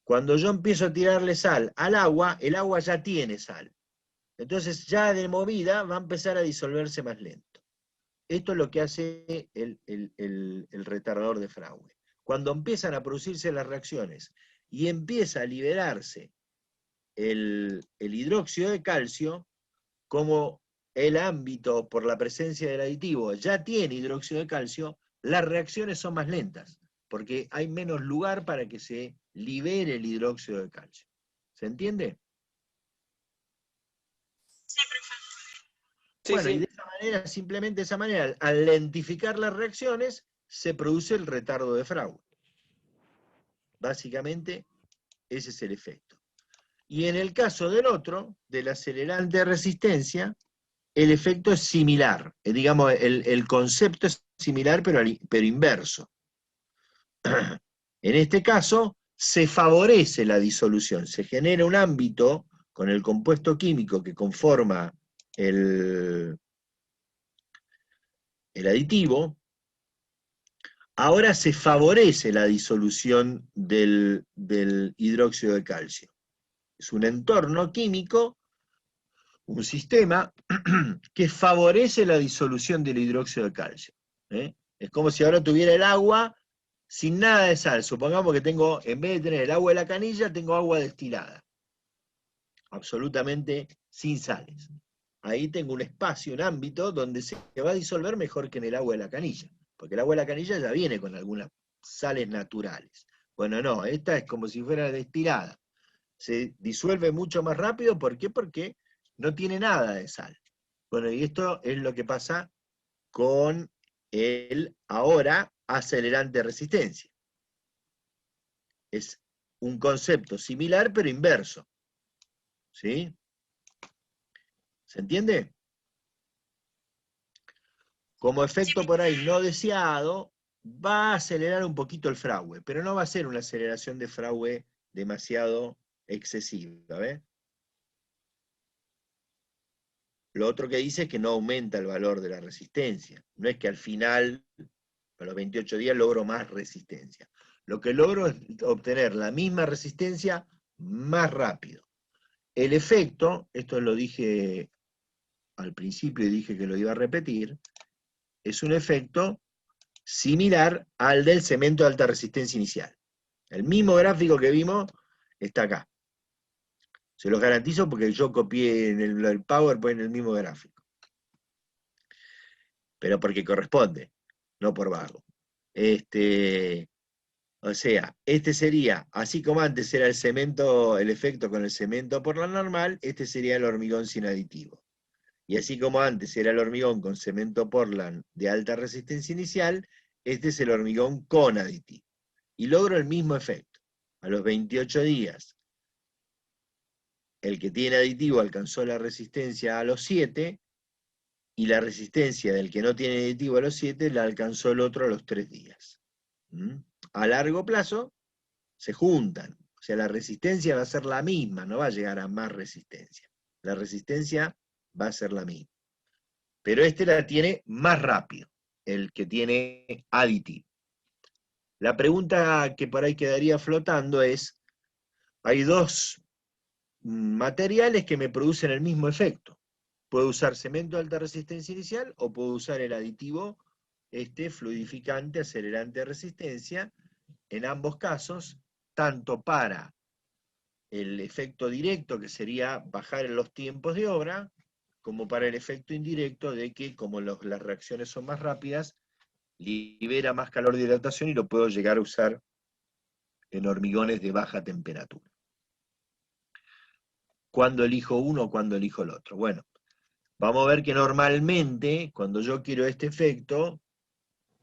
cuando yo empiezo a tirarle sal al agua, el agua ya tiene sal. Entonces ya de movida va a empezar a disolverse más lento. Esto es lo que hace el retardador de Frawley. Cuando empiezan a producirse las reacciones y empieza a liberarse el hidróxido de calcio, como el ámbito por la presencia del aditivo ya tiene hidróxido de calcio, las reacciones son más lentas, porque hay menos lugar para que se libere el hidróxido de calcio. ¿Se entiende? Sí, Bueno, y sí. de esa manera, simplemente de esa manera, al lentificar las reacciones, se produce el retardo de fraude. Básicamente, ese es el efecto. Y en el caso del otro, del acelerante de resistencia, el efecto es similar. Digamos, el concepto es similar, pero inverso. En este caso, se favorece la disolución, se genera un ámbito con el compuesto químico que conforma el aditivo. Ahora se favorece la disolución del hidróxido de calcio. Es un entorno químico, un sistema que favorece la disolución del hidróxido de calcio. Es como si ahora tuviera el agua sin nada de sal. Supongamos que tengo, en vez de tener el agua de la canilla, tengo agua destilada. Absolutamente sin sales. Ahí tengo un espacio, un ámbito, donde se va a disolver mejor que en el agua de la canilla. Porque el agua de la canilla ya viene con algunas sales naturales. Bueno, no, esta es como si fuera destilada. Se disuelve mucho más rápido, ¿por qué? Porque no tiene nada de sal. Bueno, y esto es lo que pasa con el ahora acelerante de resistencia. Es un concepto similar, pero inverso. ¿Sí? ¿Se entiende? Como efecto por ahí no deseado, va a acelerar un poquito el fraude, pero no va a ser una aceleración de fraude demasiado excesiva. ¿Ves? Lo otro que dice es que no aumenta el valor de la resistencia. No es que al final, a los 28 días, logro más resistencia. Lo que logro es obtener la misma resistencia más rápido. El efecto, esto lo dije al principio y dije que lo iba a repetir, es un efecto similar al del cemento de alta resistencia inicial. El mismo gráfico que vimos está acá. Se los garantizo porque yo copié en el PowerPoint el mismo gráfico. Pero porque corresponde, no por vago. O sea, este sería, así como antes era el cemento, el efecto con el cemento por la normal, este sería el hormigón sin aditivo. Y así como antes era el hormigón con cemento Portland de alta resistencia inicial, este es el hormigón con aditivo. Y logro el mismo efecto. A los 28 días, el que tiene aditivo alcanzó la resistencia a los 7, y la resistencia del que no tiene aditivo a los 7 la alcanzó el otro a los 3 días. A largo plazo se juntan. O sea, la resistencia va a ser la misma, no va a llegar a más resistencia. La resistencia va a ser la misma. Pero este la tiene más rápido, el que tiene aditivo. La pregunta que por ahí quedaría flotando es, hay dos materiales que me producen el mismo efecto. Puedo usar cemento de alta resistencia inicial o puedo usar el aditivo fluidificante, acelerante de resistencia. En ambos casos, tanto para el efecto directo, que sería bajar en los tiempos de obra, como para el efecto indirecto de que, como las reacciones son más rápidas, libera más calor de hidratación y lo puedo llegar a usar en hormigones de baja temperatura. ¿Cuándo elijo uno o cuándo elijo el otro? Bueno, vamos a ver que normalmente, cuando yo quiero este efecto,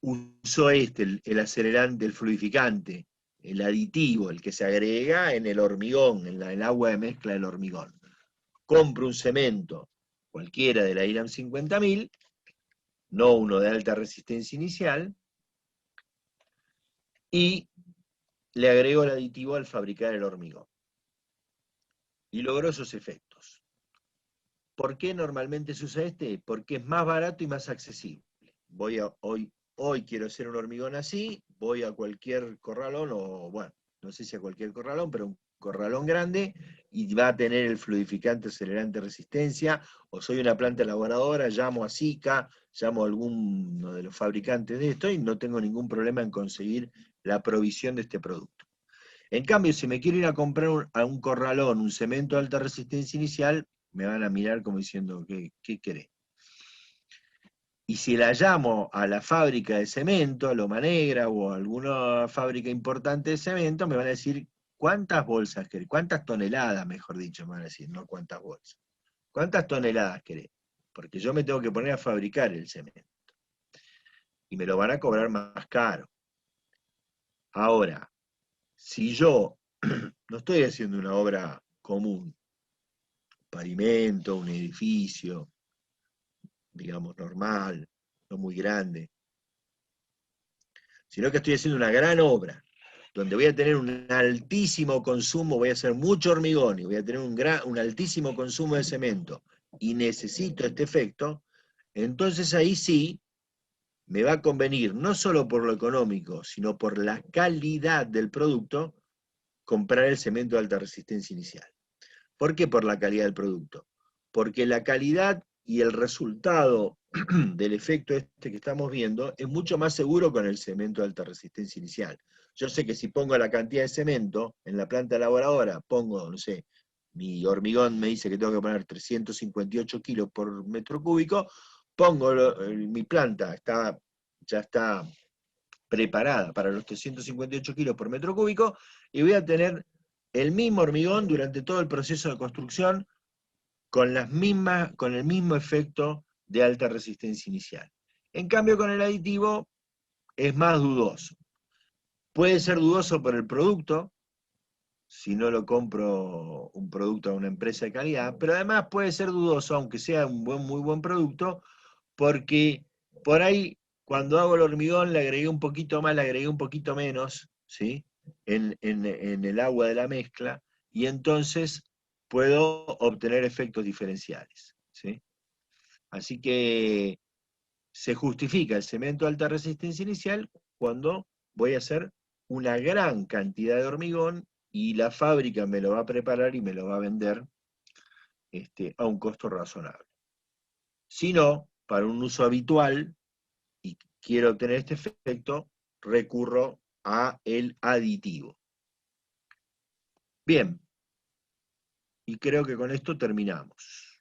uso el acelerante, el fluidificante, el aditivo, el que se agrega en el hormigón, en el agua de mezcla del hormigón. Compro un cemento, cualquiera de la IRAM 50.000, no uno de alta resistencia inicial, y le agrego el aditivo al fabricar el hormigón. Y logro esos efectos. ¿Por qué normalmente se usa este? Porque es más barato y más accesible. Hoy quiero hacer un hormigón así, voy a cualquier corralón, o bueno, no sé si a cualquier corralón, pero un corralón grande, y va a tener el fluidificante acelerante resistencia, o soy una planta elaboradora, llamo a SICA, llamo a alguno de los fabricantes de esto, y no tengo ningún problema en conseguir la provisión de este producto. En cambio, si me quiero ir a comprar a un corralón, un cemento de alta resistencia inicial, me van a mirar como diciendo, ¿qué querés? Y si la llamo a la fábrica de cemento, a Loma Negra o a alguna fábrica importante de cemento, me van a decir ¿cuántas bolsas querés? ¿Cuántas toneladas, mejor dicho, me van a decir, no cuántas bolsas? ¿Cuántas toneladas querés? Porque yo me tengo que poner a fabricar el cemento. Y me lo van a cobrar más caro. Ahora, si yo no estoy haciendo una obra común, un pavimento, un edificio, digamos, normal, no muy grande, sino que estoy haciendo una gran obra, donde voy a tener un altísimo consumo, voy a hacer mucho hormigón y voy a tener un altísimo consumo de cemento, y necesito este efecto, entonces ahí sí me va a convenir, no solo por lo económico, sino por la calidad del producto, comprar el cemento de alta resistencia inicial. ¿Por qué por la calidad del producto? Porque la calidad y el resultado del efecto este que estamos viendo es mucho más seguro con el cemento de alta resistencia inicial. Yo sé que si pongo la cantidad de cemento en la planta elaboradora, pongo, no sé, mi hormigón me dice que tengo que poner 358 kilos por metro cúbico, pongo mi planta, ya está preparada para los 358 kilos por metro cúbico, y voy a tener el mismo hormigón durante todo el proceso de construcción con el mismo efecto de alta resistencia inicial. En cambio, con el aditivo es más dudoso. Puede ser dudoso por el producto, si no lo compro un producto a una empresa de calidad, pero además puede ser dudoso, aunque sea un muy buen producto, porque por ahí, cuando hago el hormigón, le agregué un poquito más, le agregué un poquito menos, ¿sí? En el agua de la mezcla, y entonces puedo obtener efectos diferenciales, ¿sí? Así que se justifica el cemento de alta resistencia inicial cuando voy a hacer una gran cantidad de hormigón y la fábrica me lo va a preparar y me lo va a vender a un costo razonable. Si no, para un uso habitual, y quiero obtener este efecto, recurro a el aditivo. Bien, y creo que con esto terminamos.